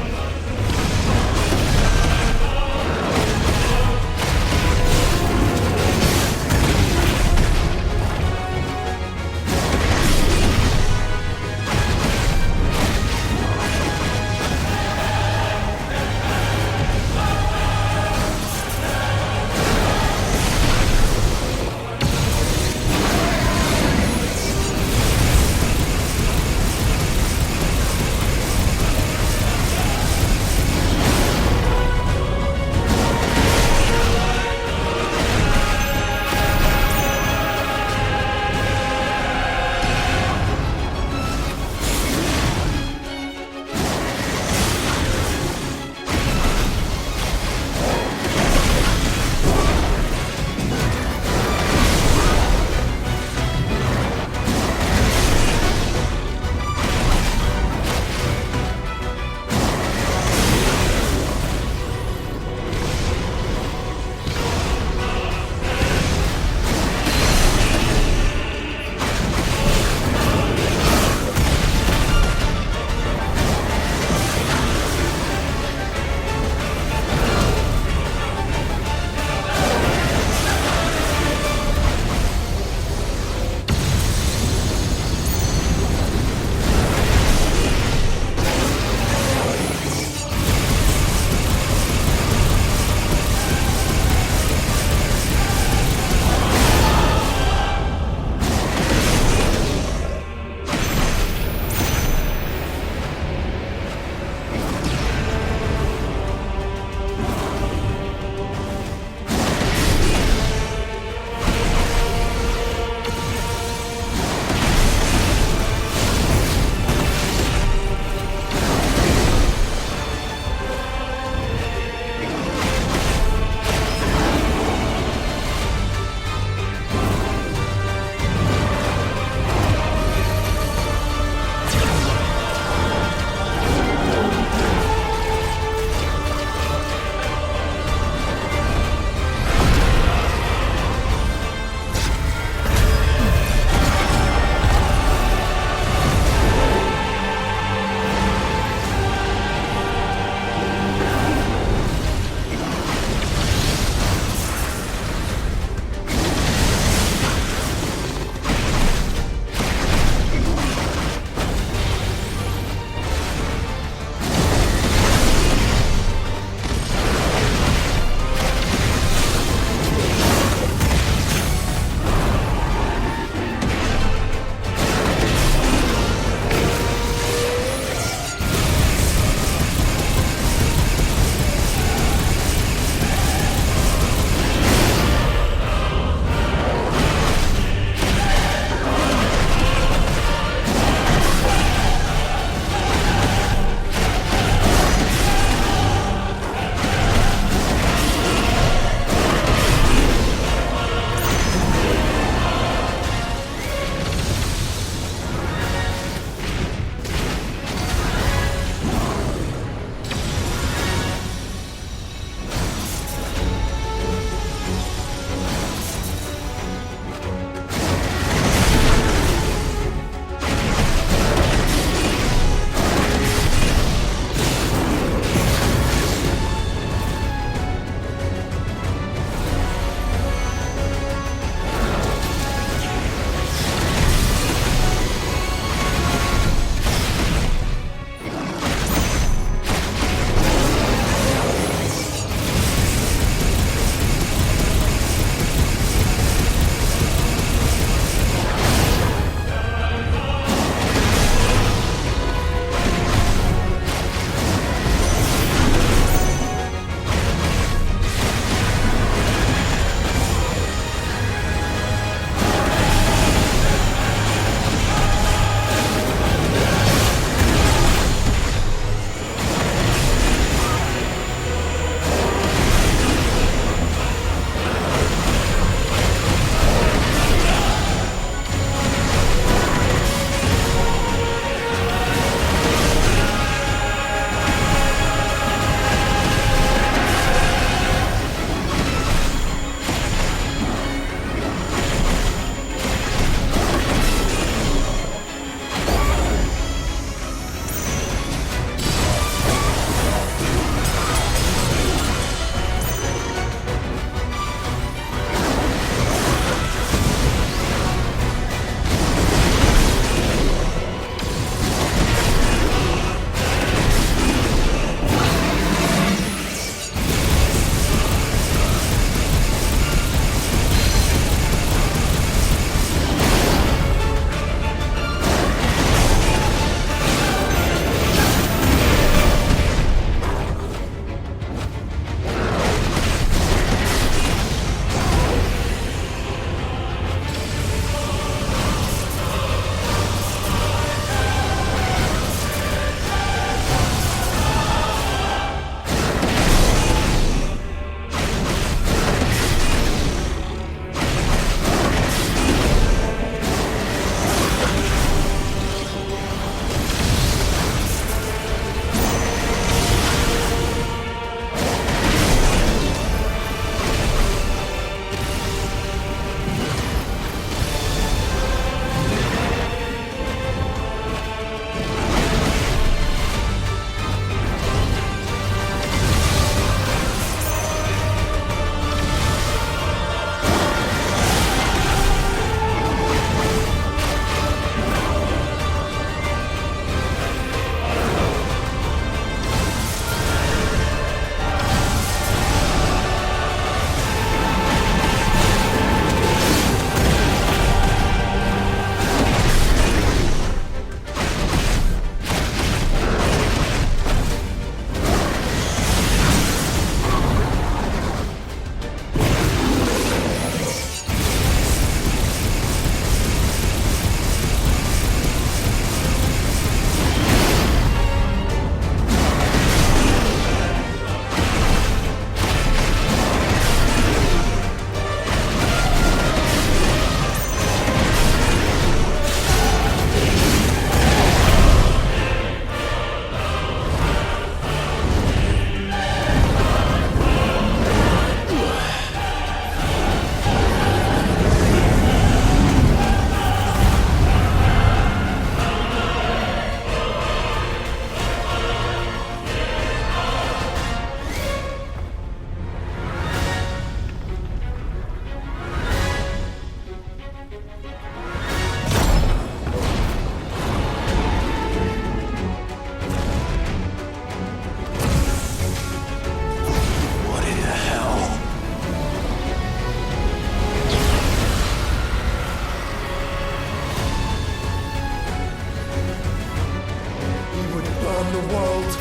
the world.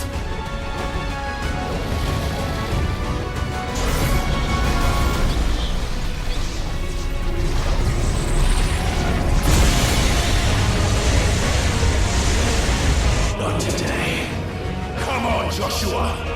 Not today. Come on, Joshua!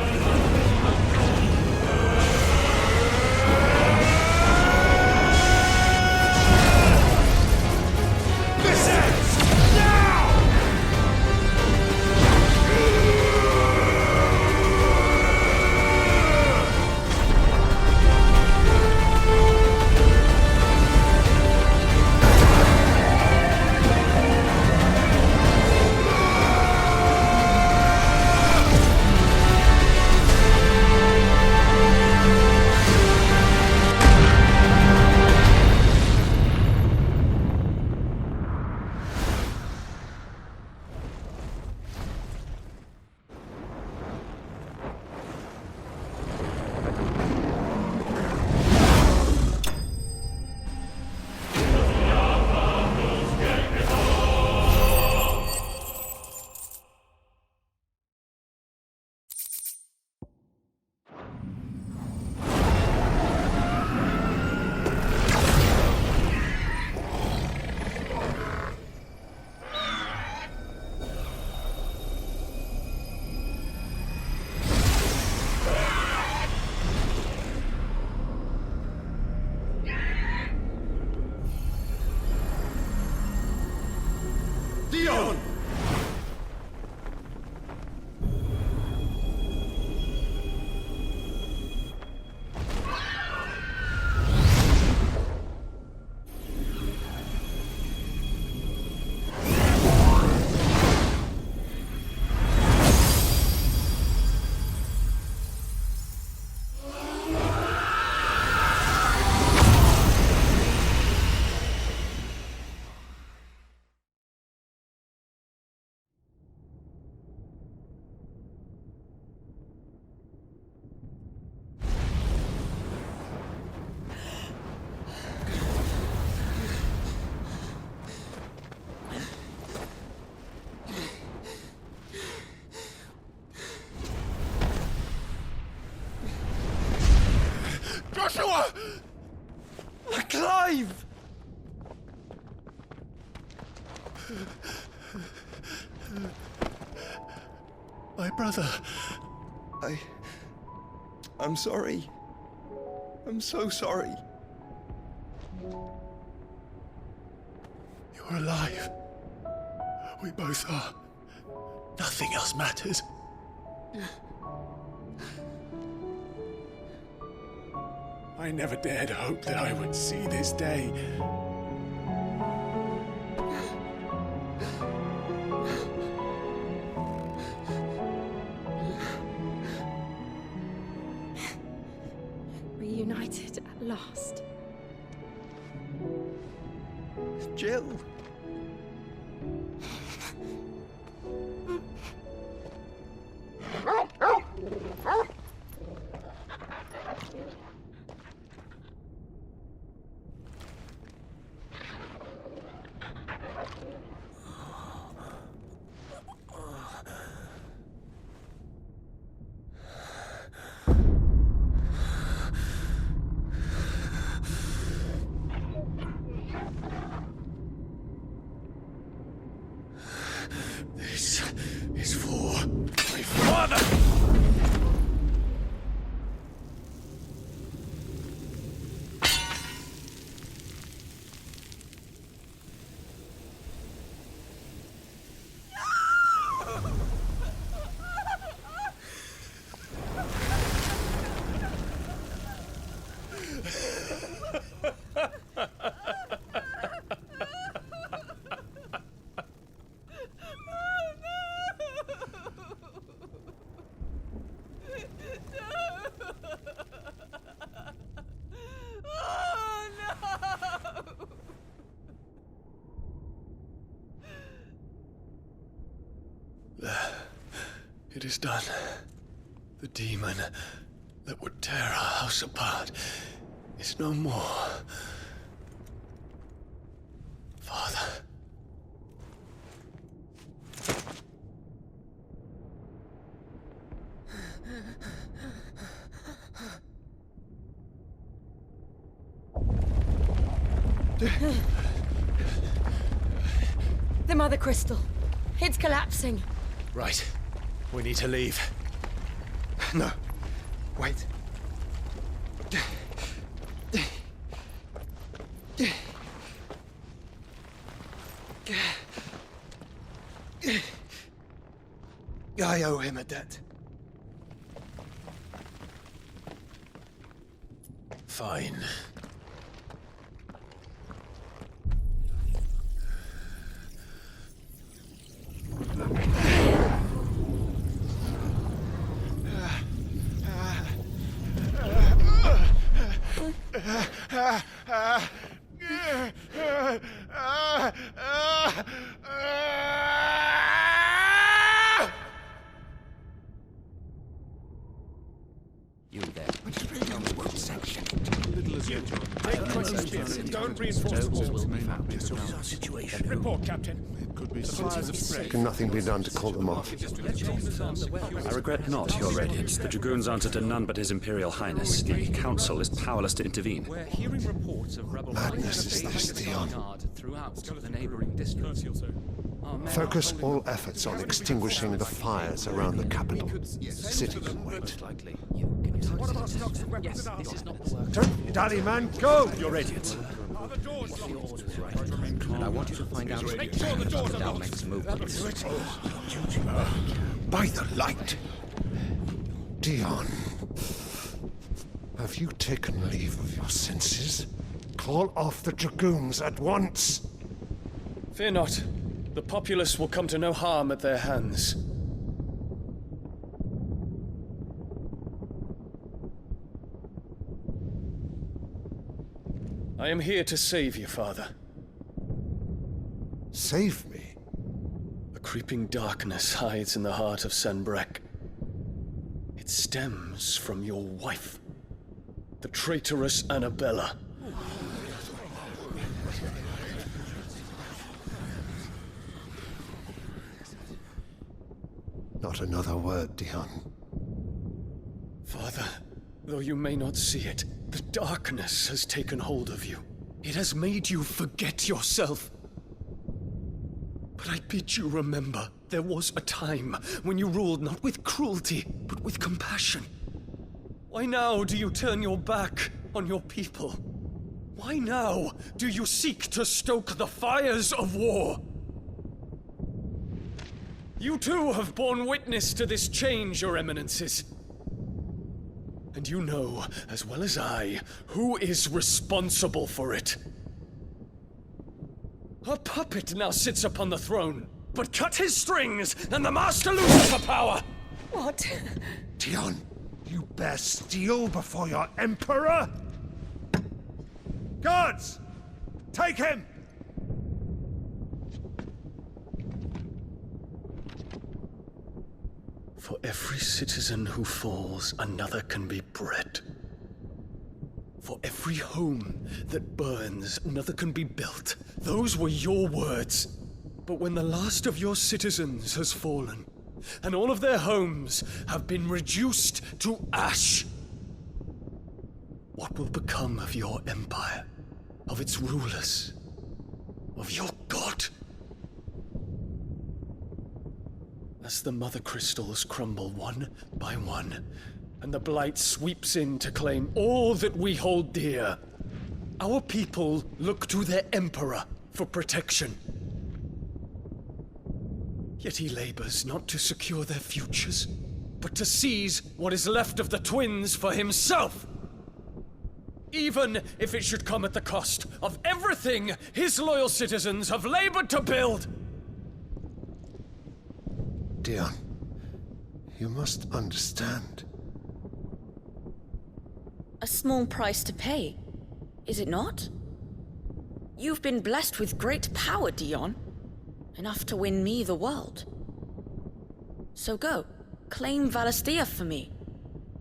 Dion! Joshua! Clive! My brother. I'm sorry. I'm so sorry. You're alive. We both are. Nothing else matters. I never dared hope that I would see this day. Reunited at last. Jill. This is for my father! It is done. The demon that would tear our house apart is no more. Father. The Mother Crystal. It's collapsing. Right. We need to leave. No. Wait. I owe him a debt. Fine. You there. Don't reinforce the walls. Our situation. Report, Captain. It could be supplies of prey. Can nothing be done to call them off? I regret not, Your Radiance. The Dragoons answer to none but His Imperial Highness. The Council is powerless to intervene. We're hearing reports of rebel Madness is this, Dion. throughout the neighboring districts. Focus all efforts on extinguishing the fires around the capital. The city can wait. Yes, this is not the work. Turn, Daddy man, go! Your Radiance. And I want you to find out the Dalmek's movements. By the light! Dion, have you taken leave of your senses? Call off the Dragoons at once! Fear not. The populace will come to no harm at their hands. I am here to save you, Father. Save me? A creeping darkness hides in the heart of Sanbreque. It stems from your wife, the traitorous Annabella. Not another word, Dion. Father, though you may not see it, the darkness has taken hold of you. It has made you forget yourself. But I bid you remember, there was a time when you ruled not with cruelty, but with compassion. Why now do you turn your back on your people? Why now do you seek to stoke the fires of war? You too have borne witness to this change, Your Eminences. And you know, as well as I, who is responsible for it. A puppet now sits upon the throne, but cut his strings, and the master loses the power! What? Dion, you bear steel before your Emperor? Guards! Take him! For every citizen who falls, another can be bred. For every home that burns, another can be built. Those were your words. But when the last of your citizens has fallen, and all of their homes have been reduced to ash, what will become of your empire, of its rulers, of your god? As the Mother Crystals crumble one by one, and the Blight sweeps in to claim all that we hold dear, our people look to their Emperor for protection. Yet he labors not to secure their futures, but to seize what is left of the twins for himself! Even if it should come at the cost of everything his loyal citizens have labored to build! Dion, you must understand. A small price to pay, is it not? You've been blessed with great power, Dion. Enough to win me the world. So go, claim Valisthea for me,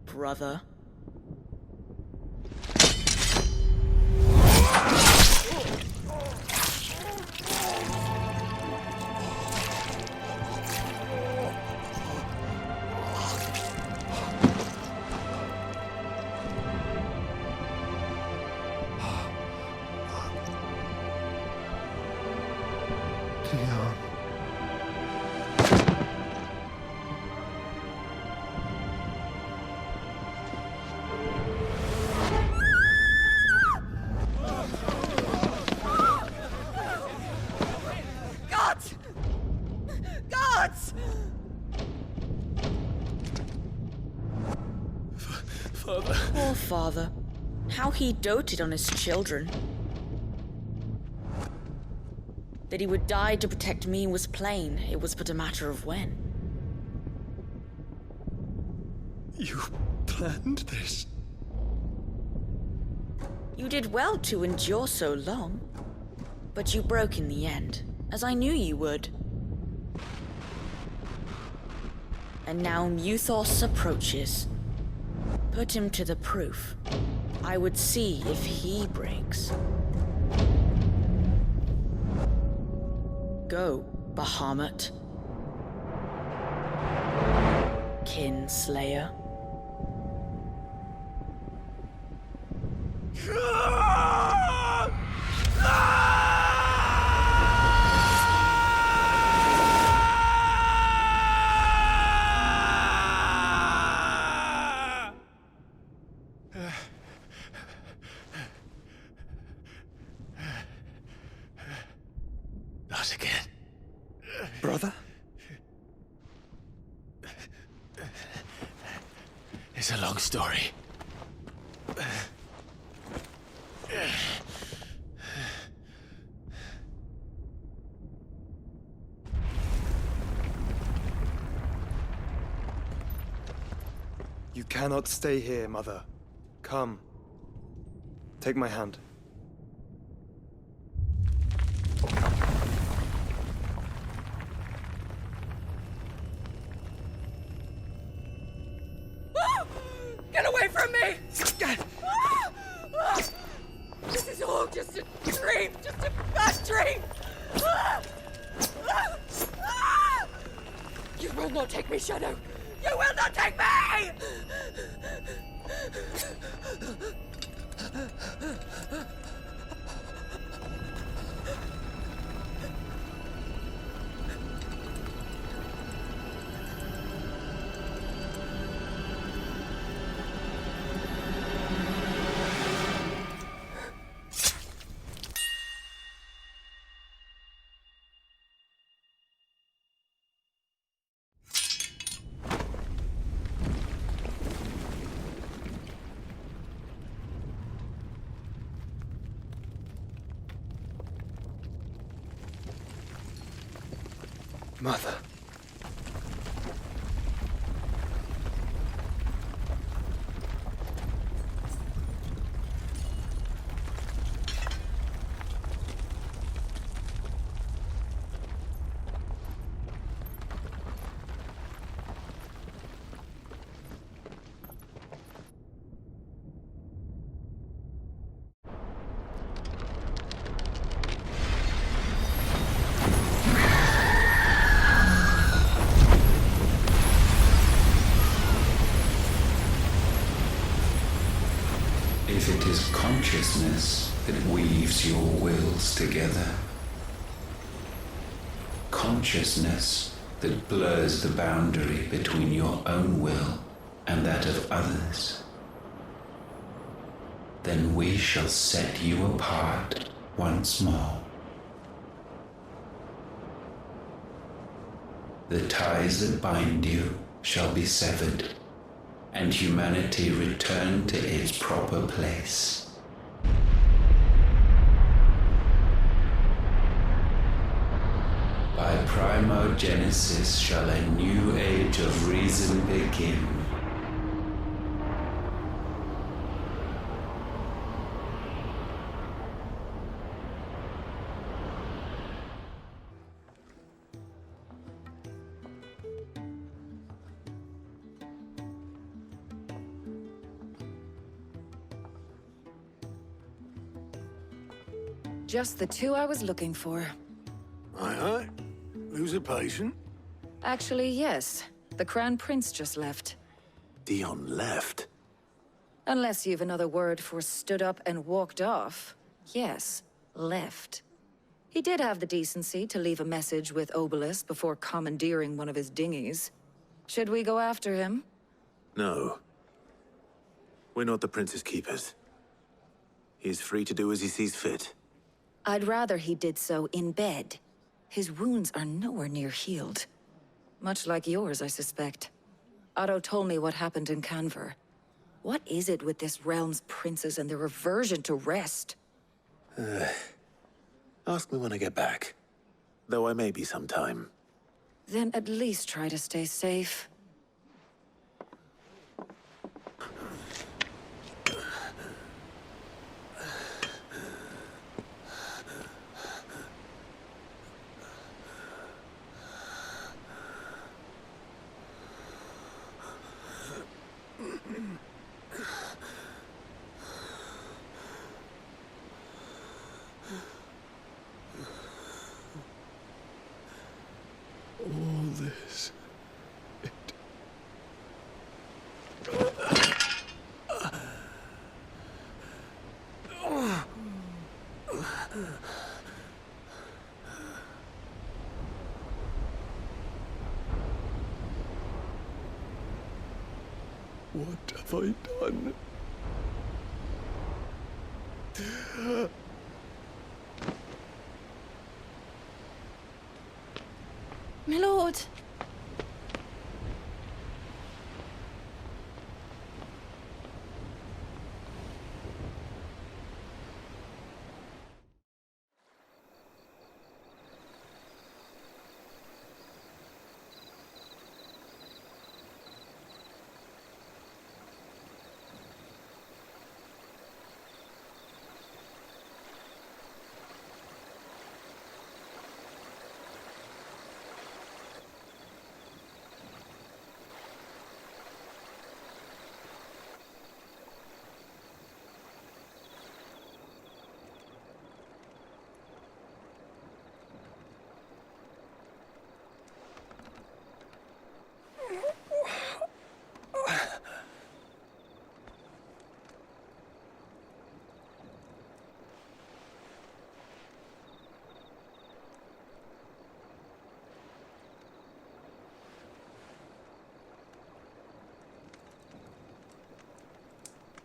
brother. gods! Father. Poor father. How he doted on his children. That he would die to protect me was plain. It was but a matter of when. You planned this? You did well to endure so long. But you broke in the end, as I knew you would. And now Muthos approaches. Put him to the proof. I would see if he breaks. Go, Bahamut. Kinslayer. Not again. Brother? It's a long story. You cannot stay here, Mother. Come. Take my hand. Get away from me! This is all just a dream, just a bad dream! You will not take me, Shadow! You will not take me! Mother. If it is consciousness that weaves your wills together, consciousness that blurs the boundary between your own will and that of others, then we shall set you apart once more. The ties that bind you shall be severed, and humanity return to its proper place. By primogenesis shall a new age of reason begin. Just the two I was looking for. Aye, aye. Lose a patient? Actually, yes. The Crown Prince just left. Dion left? Unless you've another word for stood up and walked off. Yes, left. He did have the decency to leave a message with Obelisk before commandeering one of his dinghies. Should we go after him? No. We're not the Prince's keepers. He is free to do as he sees fit. I'd rather he did so in bed. His wounds are nowhere near healed. Much like yours, I suspect. Otto told me what happened in Canver. What is it with this realm's princes and their aversion to rest? Ask me when I get back. Though I may be some time. Then at least try to stay safe. All this. What have I done? My lord!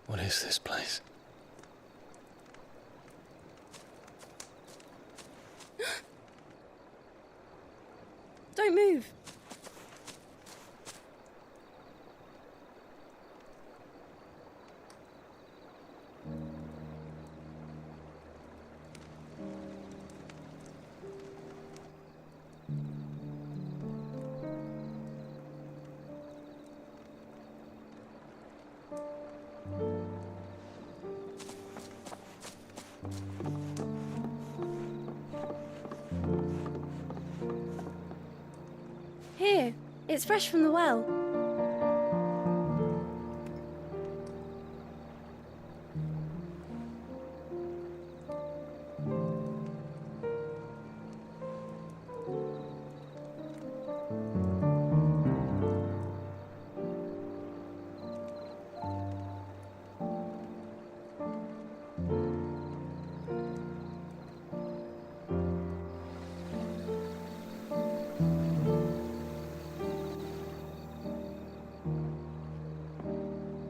What is this place? Don't move! Here, it's fresh from the well.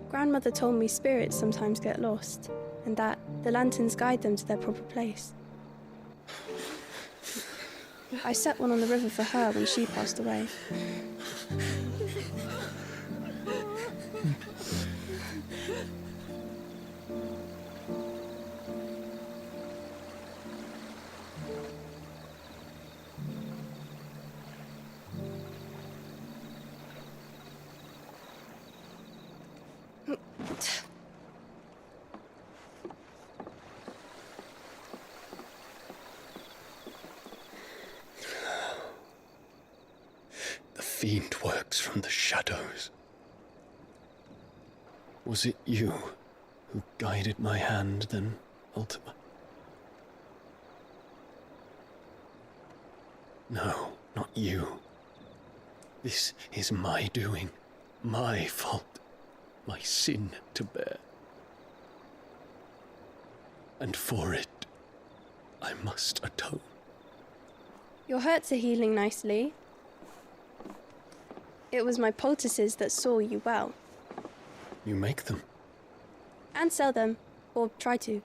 Grandmother told me spirits sometimes get lost, and that the lanterns guide them to their proper place. I set one on the river for her when she passed away. The fiend works from the shadows. Was it you who guided my hand then, Ultima? No, not you. This is my doing, my fault, my sin to bear. And for it, I must atone. Your hurts are healing nicely. It was my poultices that saw you well. You make them? And sell them, or try to.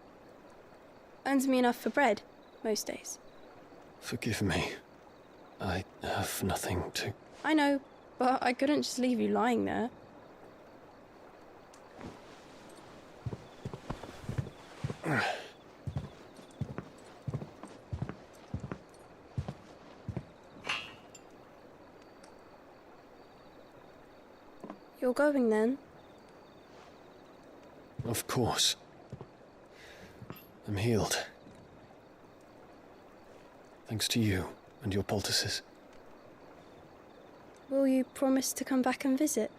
Earns me enough for bread, most days. Forgive me. I have nothing to... I know, but I couldn't just leave you lying there. You're going then? Of course. I'm healed. Thanks to you and your poultices. Will you promise to come back and visit?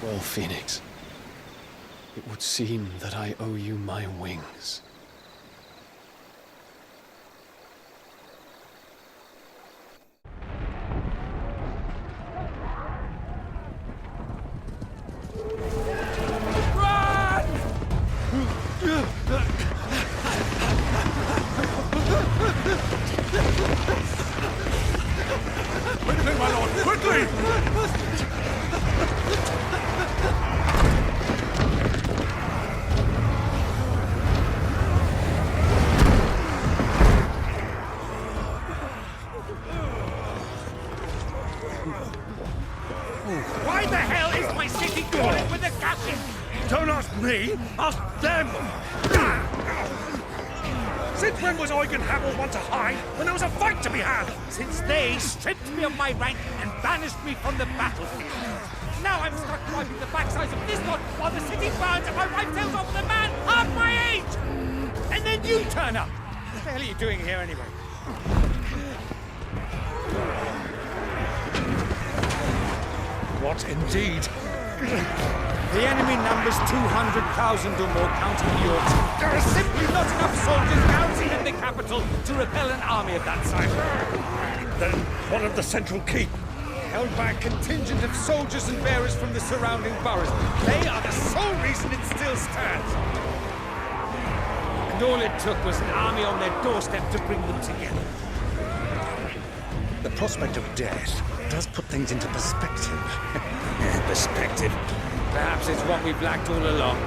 Well, Fênix, it would seem that I owe you my wings. Quickly, my lord, quickly! Why the hell is my city crawling with the captain? Don't ask me, ask them! Since when was Eugen Hamel one to hide when there was a fight to be had? Since they stripped me of my rank and banished me from the battlefield. Now I'm stuck wiping the backsides of this lot while the city burns and my wife tells off with a man half my age! And then you turn up! What the hell are you doing here anyway? What indeed? The enemy numbers 200,000 or more, counting yours. There are simply not enough soldiers garrisoned in the capital to repel an army of that size. Then what of the central keep? Held by a contingent of soldiers and bearers from the surrounding boroughs. They are the sole reason it still stands. And all it took was an army on their doorstep to bring them together. The prospect of death does put things into perspective. Perspective. Perhaps it's what we've lacked all along.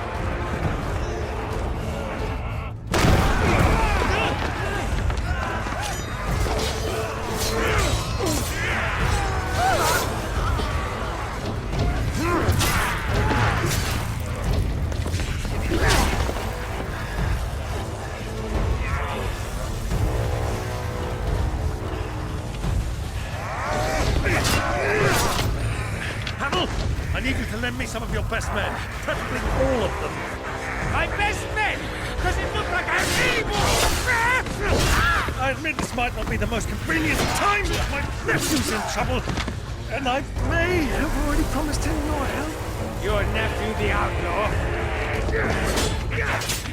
I need you to lend me some of your best men, preferably all of them. My best men? Does it look like I'm able? I admit this might not be the most convenient time, but my nephew's in trouble, and I may have already promised him your help. Your nephew, the outlaw?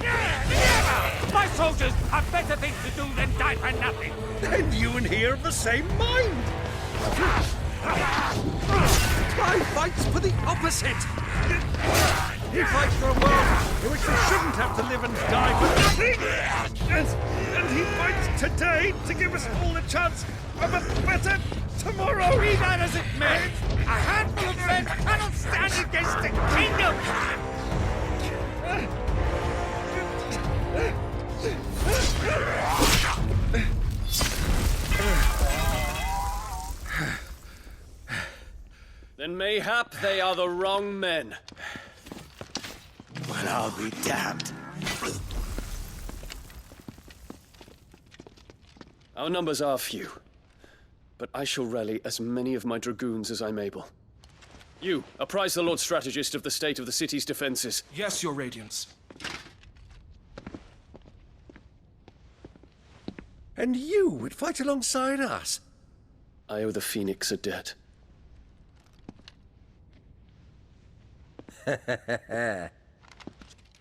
Never! My soldiers have better things to do than die for nothing. Then you and he are of the same mind. I fights for the opposite. He fights for a world in which we shouldn't have to live and die for nothing. And he fights today to give us all a chance of a better tomorrow. Be that as it may, a handful of men cannot stand against the kingdom. Then mayhap they are the wrong men. Well, I'll be damned. Our numbers are few, but I shall rally as many of my dragoons as I'm able. You, apprise the Lord Strategist of the state of the city's defenses. Yes, Your Radiance. And you would fight alongside us? I owe the Fênix a debt.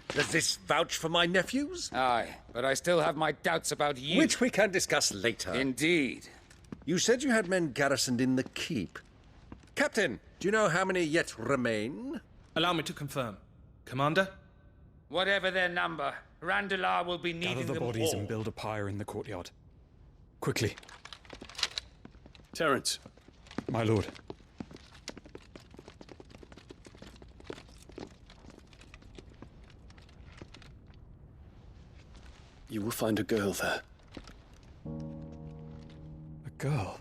Does this vouch for my nephews? Aye, but I still have my doubts about you. Which we can discuss later. Indeed. You said you had men garrisoned in the keep. Captain, do you know how many yet remain? Allow me to confirm. Commander? Whatever their number, Randalar will be needing Gather the them bodies all. and build a pyre in the courtyard. Quickly. Terence. My lord. You will find a girl there. A girl?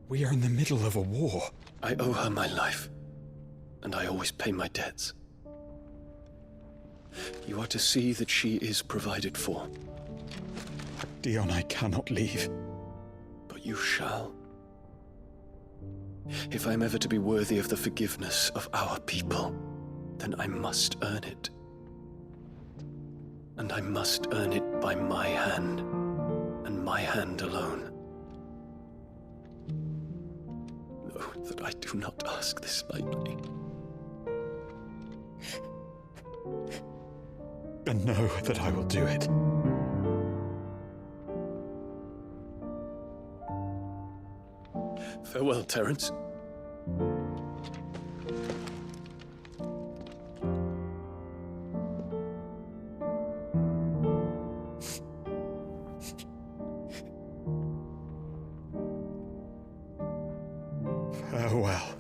We are in the middle of a war. I owe her my life, and I always pay my debts. You are to see that she is provided for. Dion, I cannot leave. But you shall. If I am ever to be worthy of the forgiveness of our people, then I must earn it. And I must earn it by my hand, and my hand alone. Know that I do not ask this lightly. And know that I will do it. Farewell, Terence. Farewell,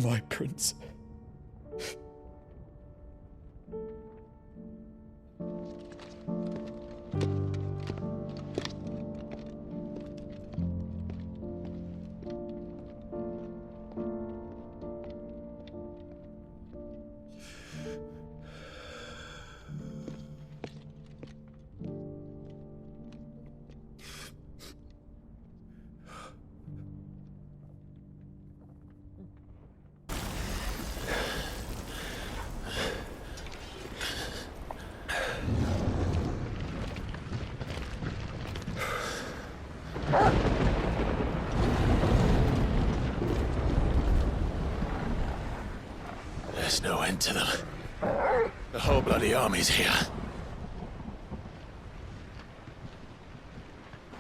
my prince. There's no end to them. The whole bloody army's here.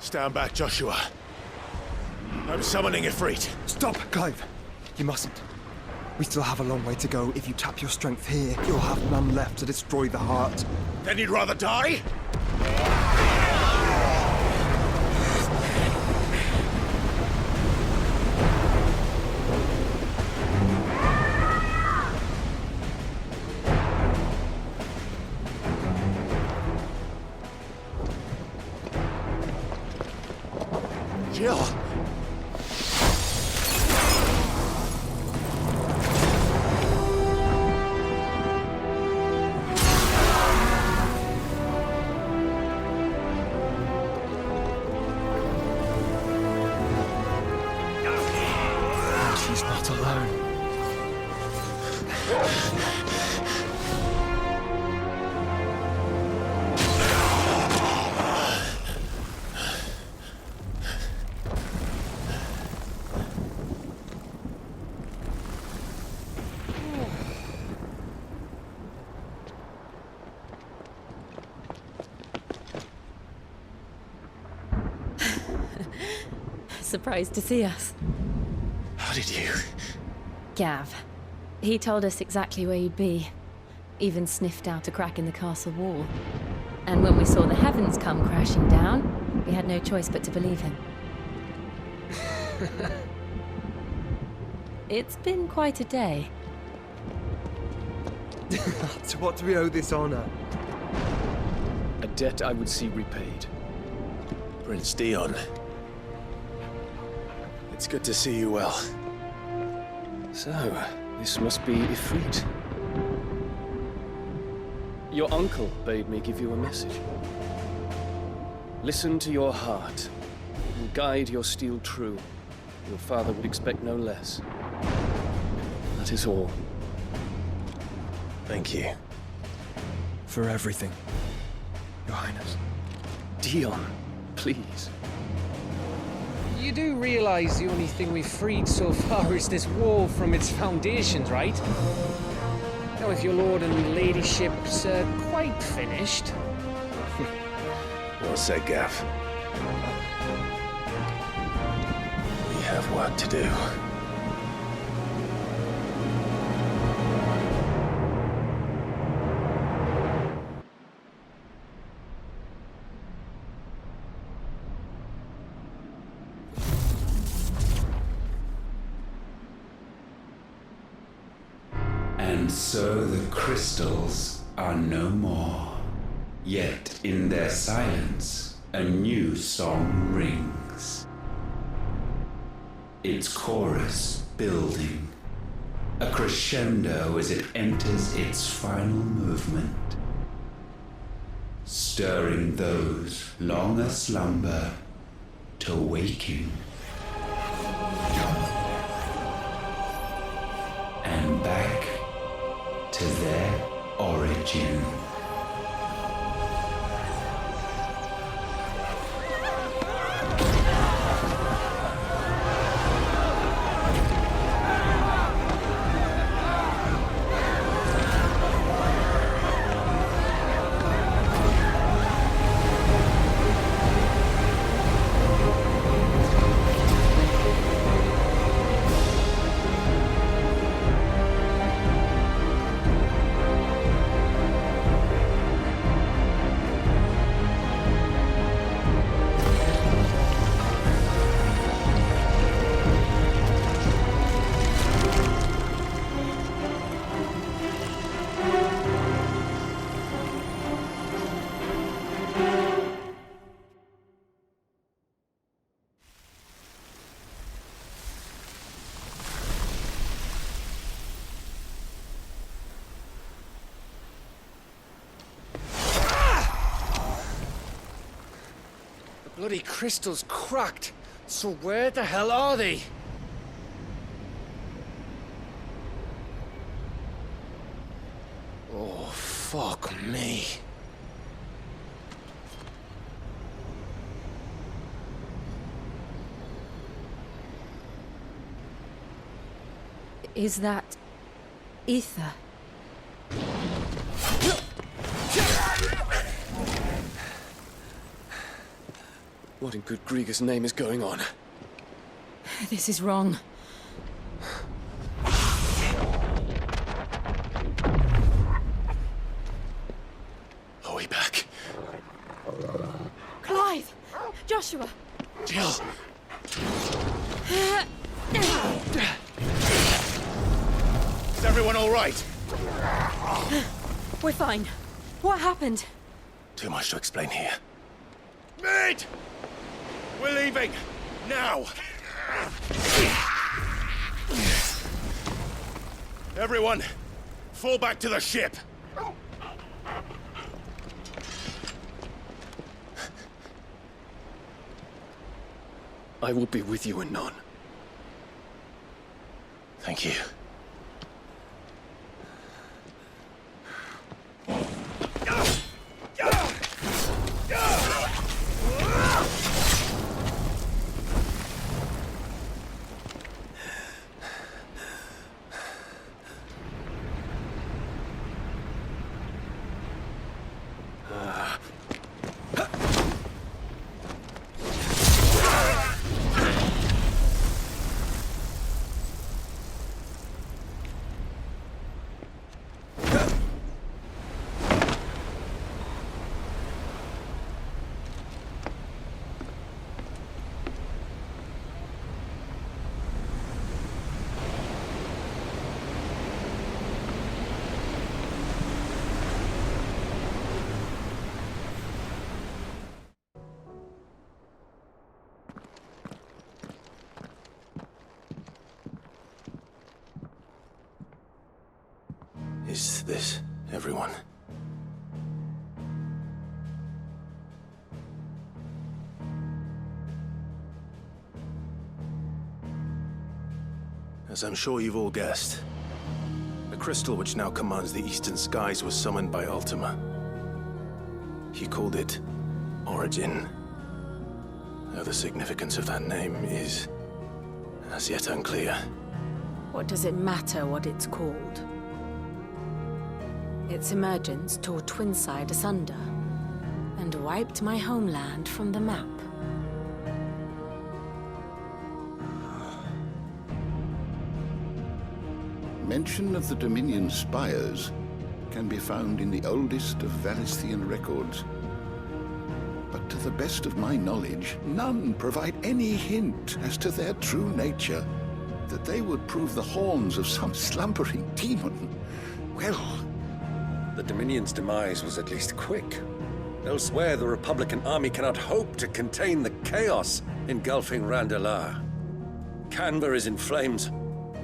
Stand back, Joshua. I'm summoning Ifrit. Stop, Clive. You mustn't. We still have a long way to go. If you tap your strength here, you'll have none left to destroy the heart. Then you'd rather die? Jill! She's not alone. Surprised to see us. How did you? Gav. He told us exactly where you'd be. Even sniffed out a crack in the castle wall. And when we saw the heavens come crashing down, we had no choice but to believe him. It's been quite a day. To what do we owe this honor? A debt I would see repaid. Prince Dion. It's good to see you well. So, this must be Ifrit. Your uncle bade me give you a message. Listen to your heart, and guide your steel true. Your father would expect no less. That is all. Thank you. For everything, Your Highness. Dion, please. You do realize the only thing we've freed so far is this wall from its foundations, right? Now, if your lord and ladyship's quite finished. Well said, Gav. We have work to do. And so the crystals are no more. Yet in their silence, a new song rings. Its chorus building, a crescendo as it enters its final movement, stirring those long aslumber to waking. And back to their origin. Bloody crystal's cracked. So where the hell are they? Oh, fuck me. Is that ether? What in good Grieger's name is going on? This is wrong. Are we back? Clive! Joshua! Jill! Is everyone all right? We're fine. What happened? Too much to explain here. Mid! We're leaving! Now! Everyone, fall back to the ship! I will be with you anon. Thank you. Is this everyone? As I'm sure you've all guessed, the crystal which now commands the eastern skies was summoned by Ultima. He called it Origin. Though the significance of that name is as yet unclear. What does it matter what it's called? Its emergence tore Twinside asunder, and wiped my homeland from the map. Mention of the Dominion spires can be found in the oldest of Valisthian records. But to the best of my knowledge, none provide any hint as to their true nature. That they would prove the horns of some slumbering demon. Well... The Dominion's demise was at least quick. Elsewhere, the Republican army cannot hope to contain the chaos engulfing Randalar. Canberra is in flames,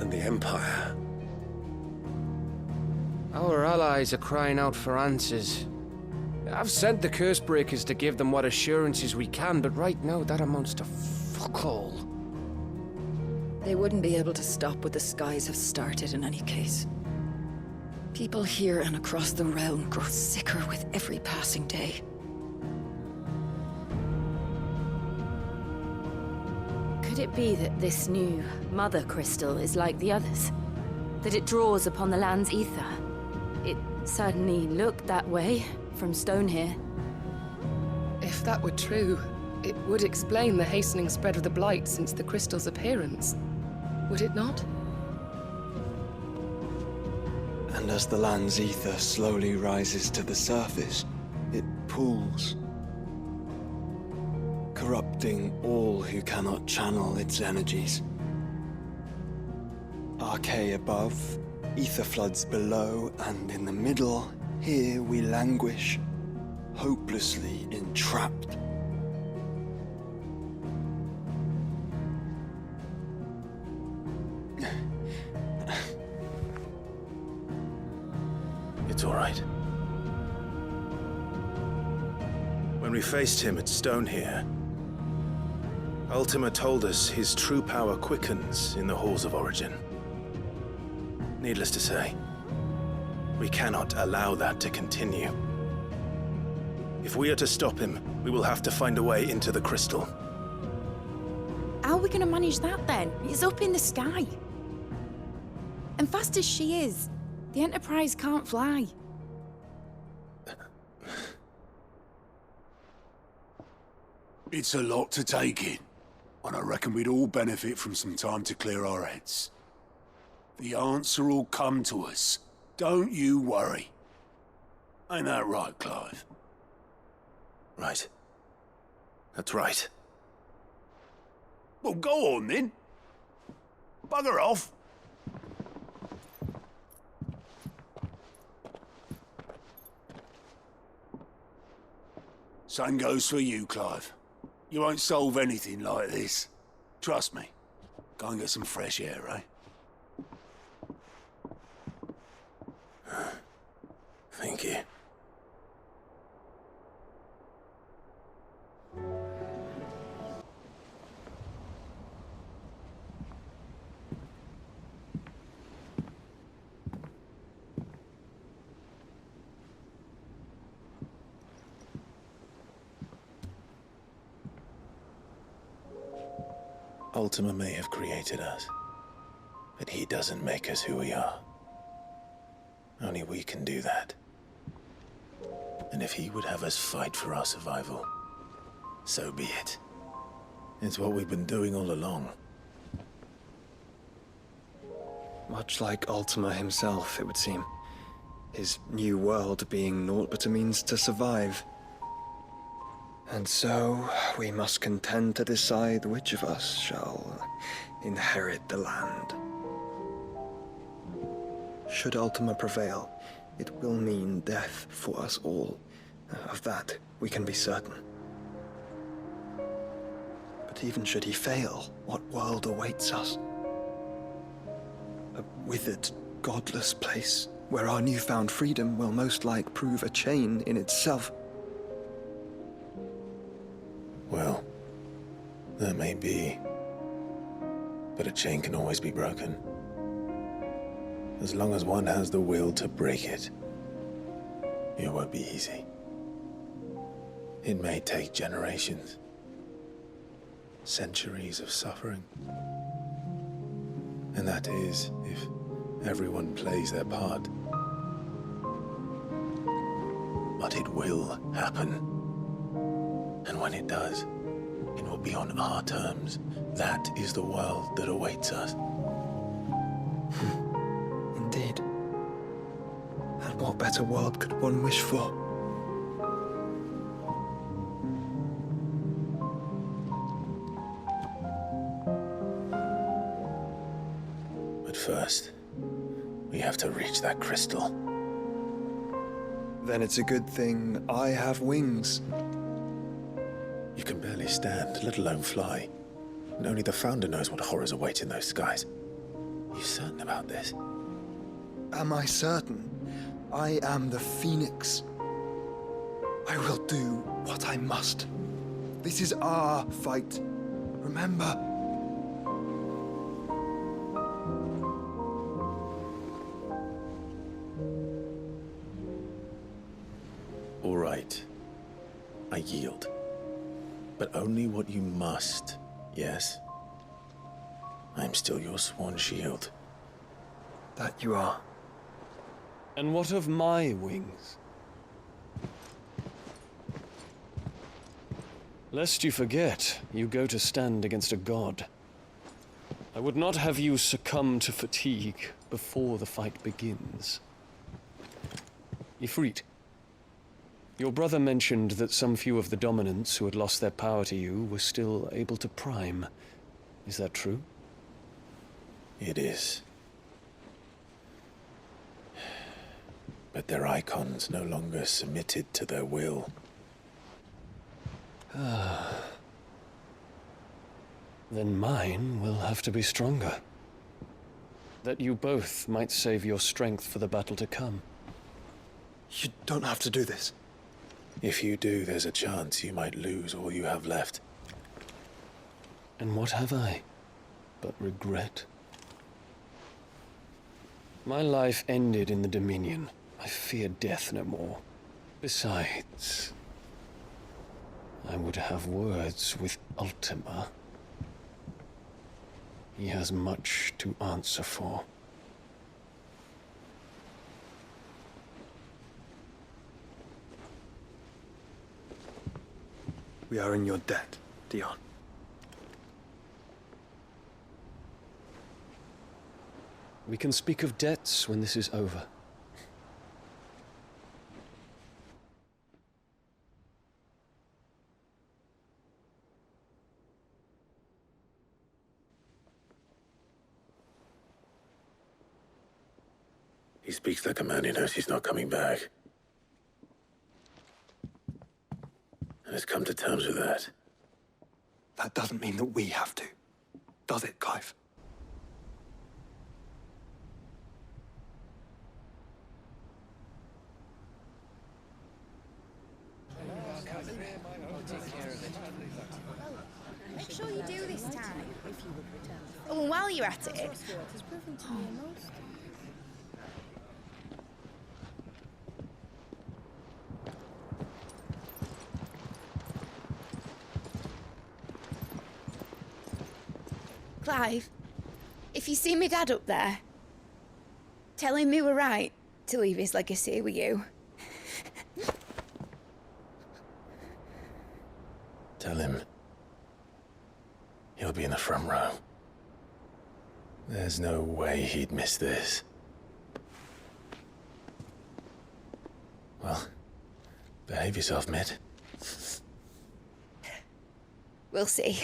and the Empire... Our allies are crying out for answers. I've sent the curse breakers to give them what assurances we can, but right now that amounts to fuck all. They wouldn't be able to stop what the skies have started in any case. People here and across the realm grow sicker with every passing day. Could it be that this new mother crystal is like the others? That it draws upon the land's ether? It certainly looked that way from stone here. If that were true, it would explain the hastening spread of the blight since the crystal's appearance. Would it not? And as the land's ether slowly rises to the surface, it pools, corrupting all who cannot channel its energies. Archae above, ether floods below, and in the middle, here we languish, hopelessly entrapped. It's all right. When we faced him at Stone here, Ultima told us his true power quickens in the halls of origin. Needless to say, we cannot allow that to continue. If we are to stop him, we will have to find a way into the crystal. How are we going to manage that then? It's up in the sky. And fast as she is, the Enterprise can't fly. It's a lot to take in, and I reckon we'd all benefit from some time to clear our heads. The answer will come to us. Don't you worry. Ain't that right, Clive? Right. That's right. Well, go on then. Bugger off. Same goes for you, Clive. You won't solve anything like this. Trust me. Go and get some fresh air, eh? Thank you. Ultima may have created us, but he doesn't make us who we are. Only we can do that. And if he would have us fight for our survival, so be it. It's what we've been doing all along. Much like Ultima himself, it would seem. His new world being naught but a means to survive. And so, we must contend to decide which of us shall inherit the land. Should Ultima prevail, it will mean death for us all. Of that, we can be certain. But even should he fail, what world awaits us? A withered, godless place, where our newfound freedom will most like prove a chain in itself. Well, that may be. But a chain can always be broken. As long as one has the will to break it. It won't be easy. It may take generations. Centuries of suffering. And that is, if everyone plays their part. But it will happen. And when it does, it will be on our terms. That is the world that awaits us. Indeed. And what better world could one wish for? But first, we have to reach that crystal. Then it's a good thing I have wings. You can barely stand, let alone fly. And only the Founder knows what horrors await in those skies. Are you certain about this? Am I certain? I am the Phoenix. I will do what I must. This is our fight. Remember? All right. I yield. But only what you must, yes? I am still your sworn shield. That you are. And what of my wings? Lest you forget, you go to stand against a god. I would not have you succumb to fatigue before the fight begins. Ifrit, your brother mentioned that some few of the dominants who had lost their power to you were still able to prime. Is that true? It is. But their icons no longer submitted to their will. Then mine will have to be stronger. That you both might save your strength for the battle to come. You don't have to do this. If you do, there's a chance you might lose all you have left. And what have I but regret? My life ended in the Dominion. I fear death no more. Besides, I would have words with Ultima. He has much to answer for. We are in your debt, Dion. We can speak of debts when this is over. He speaks like a man who knows he's not coming back. And has come to terms with that. That doesn't mean that we have to, does it, Clive? Make sure you do this time. Oh, and while you're at it... Clive, if you see my dad up there, tell him we were right to leave his legacy with you. Tell him he'll be in the front row. There's no way he'd miss this. Well, behave yourself, Mitt. We'll see.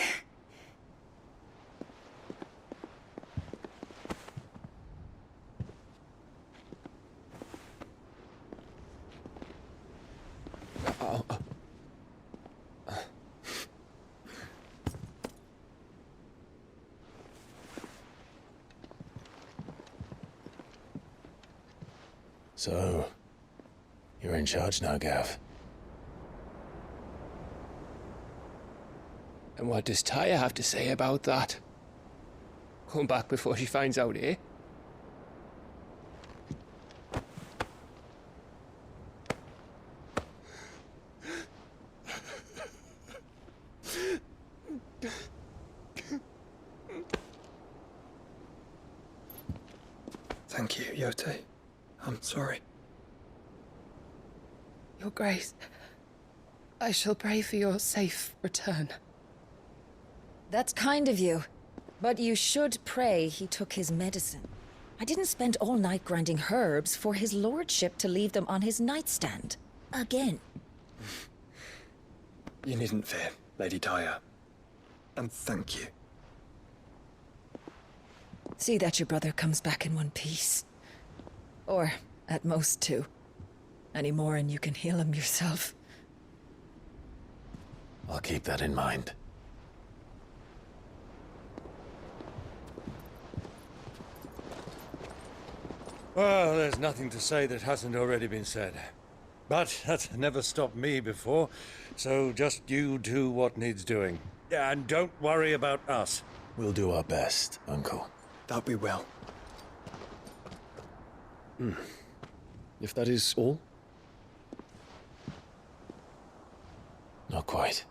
So, you're in charge now, Gav. And what does Tyre have to say about that? Come back before she finds out, eh? Thank you, Yote. I'm sorry. Your Grace, I shall pray for your safe return. That's kind of you. But you should pray he took his medicine. I didn't spend all night grinding herbs for his lordship to leave them on his nightstand. Again. You needn't fear, Lady Tyre. And thank you. See that your brother comes back in one piece. Or, at most, two. Any more and you can heal him yourself. I'll keep that in mind. Well, there's nothing to say that hasn't already been said. But that's never stopped me before, so just you do what needs doing. And don't worry about us. We'll do our best, Uncle. That we will. If that is all? Not quite.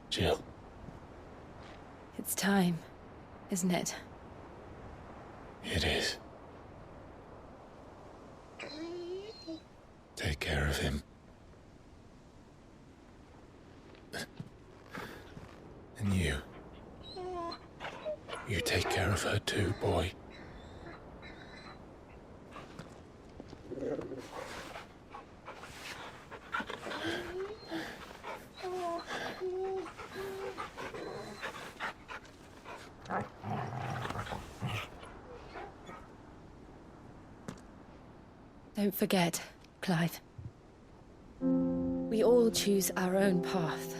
Jill. It's time, isn't it? It is. Take care of him. And you. You take care of her too, boy. Don't forget, Clive. We all choose our own path.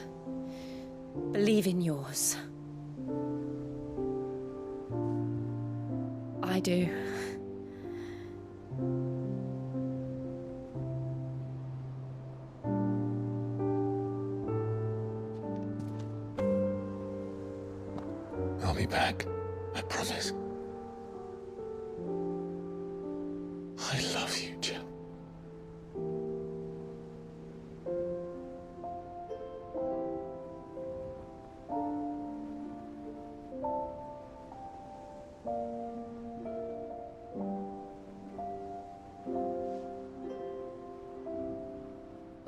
Believe in yours. I do. I'll be back. I promise. I love you, Jill.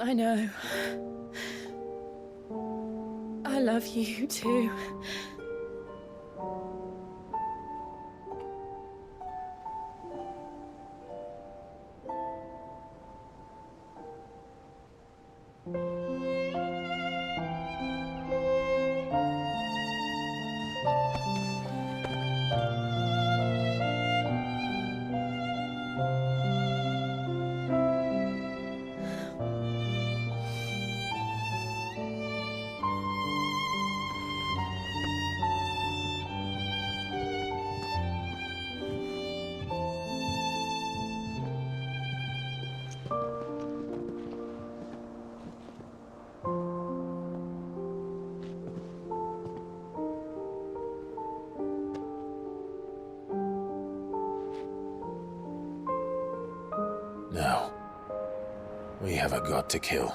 I know. I love you too. Now, we have a god to kill.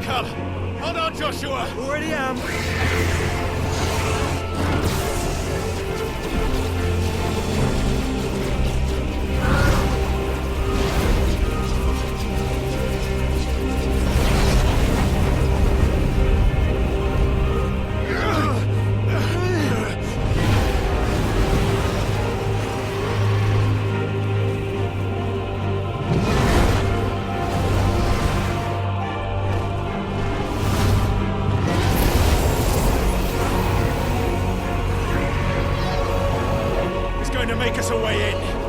come! Hold on, Joshua! Already am! Make us a way in.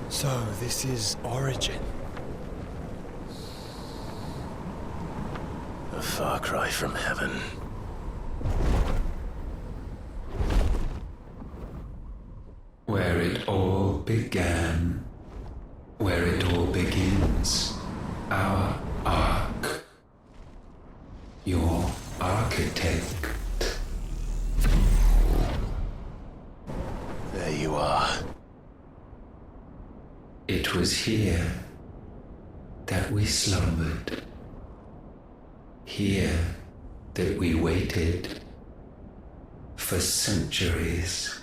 So, this is Origin. A far cry from heaven. Where it all began, where it all begins, our arc, your architect. There you are. It was here that we slumbered, here that we waited for centuries,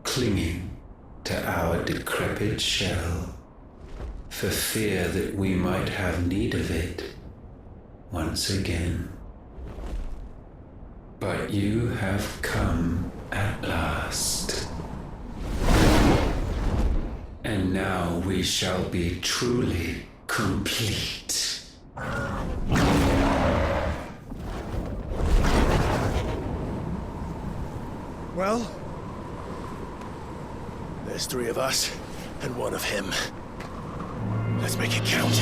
clinging to our decrepit shell, for fear that we might have need of it once again. But you have come at last. And now we shall be truly complete. Well, there's 3 of us and 1 of him. Let's make it count.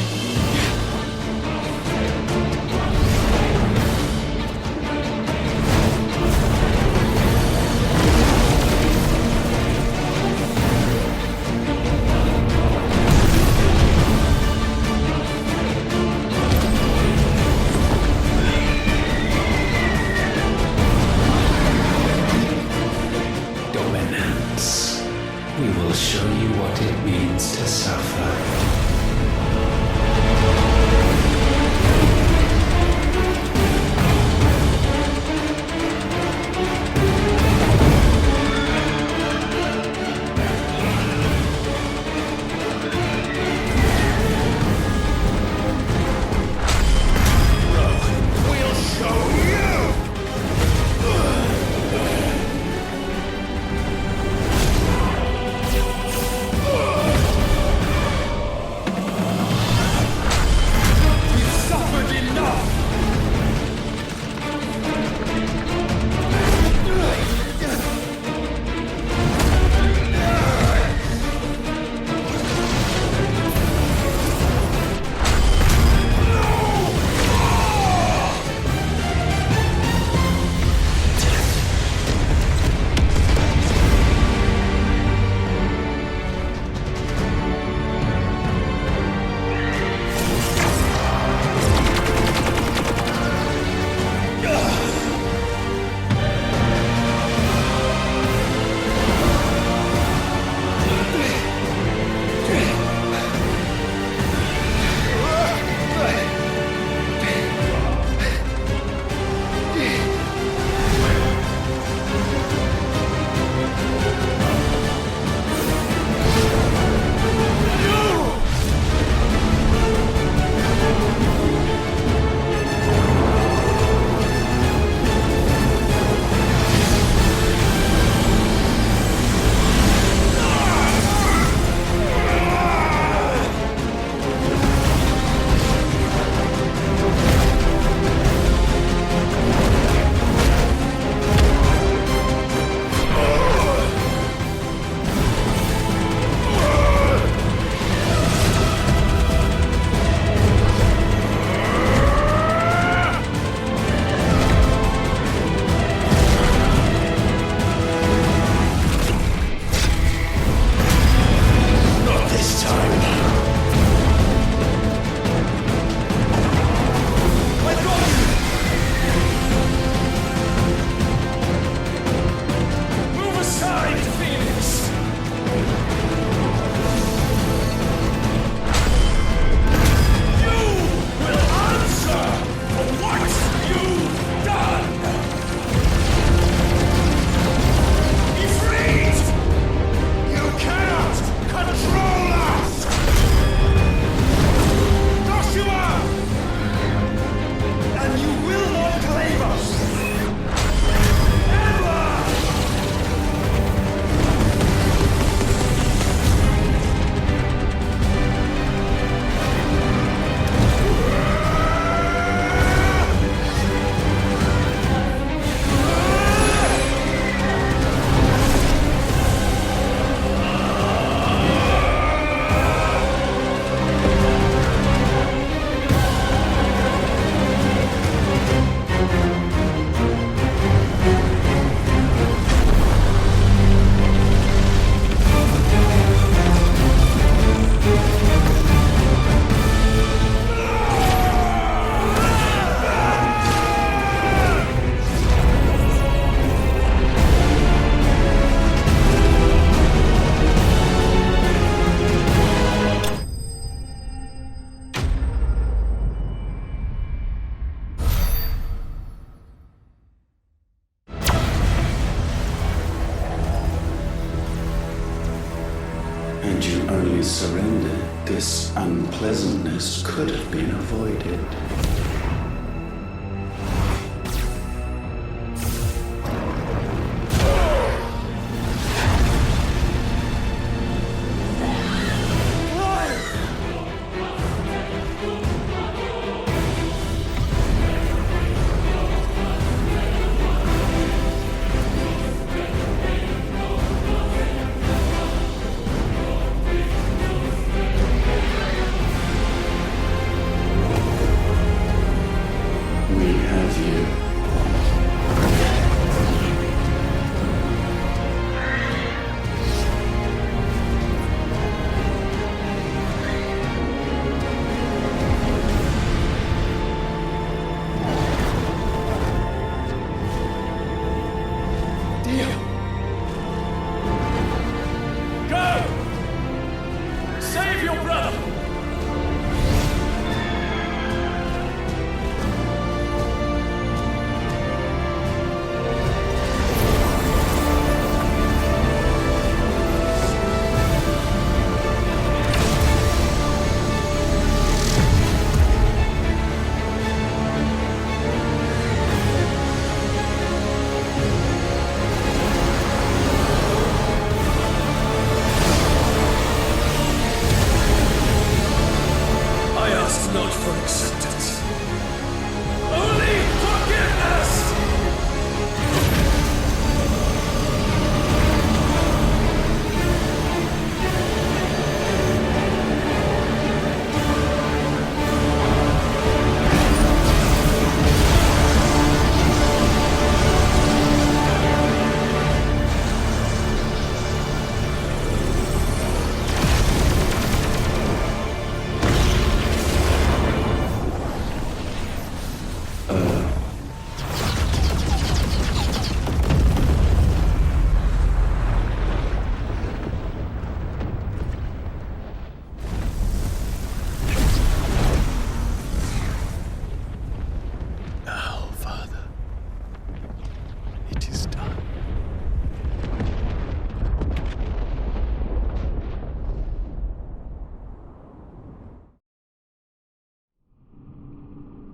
We will show you what it means to suffer. only surrendered, this unpleasantness could have been avoided.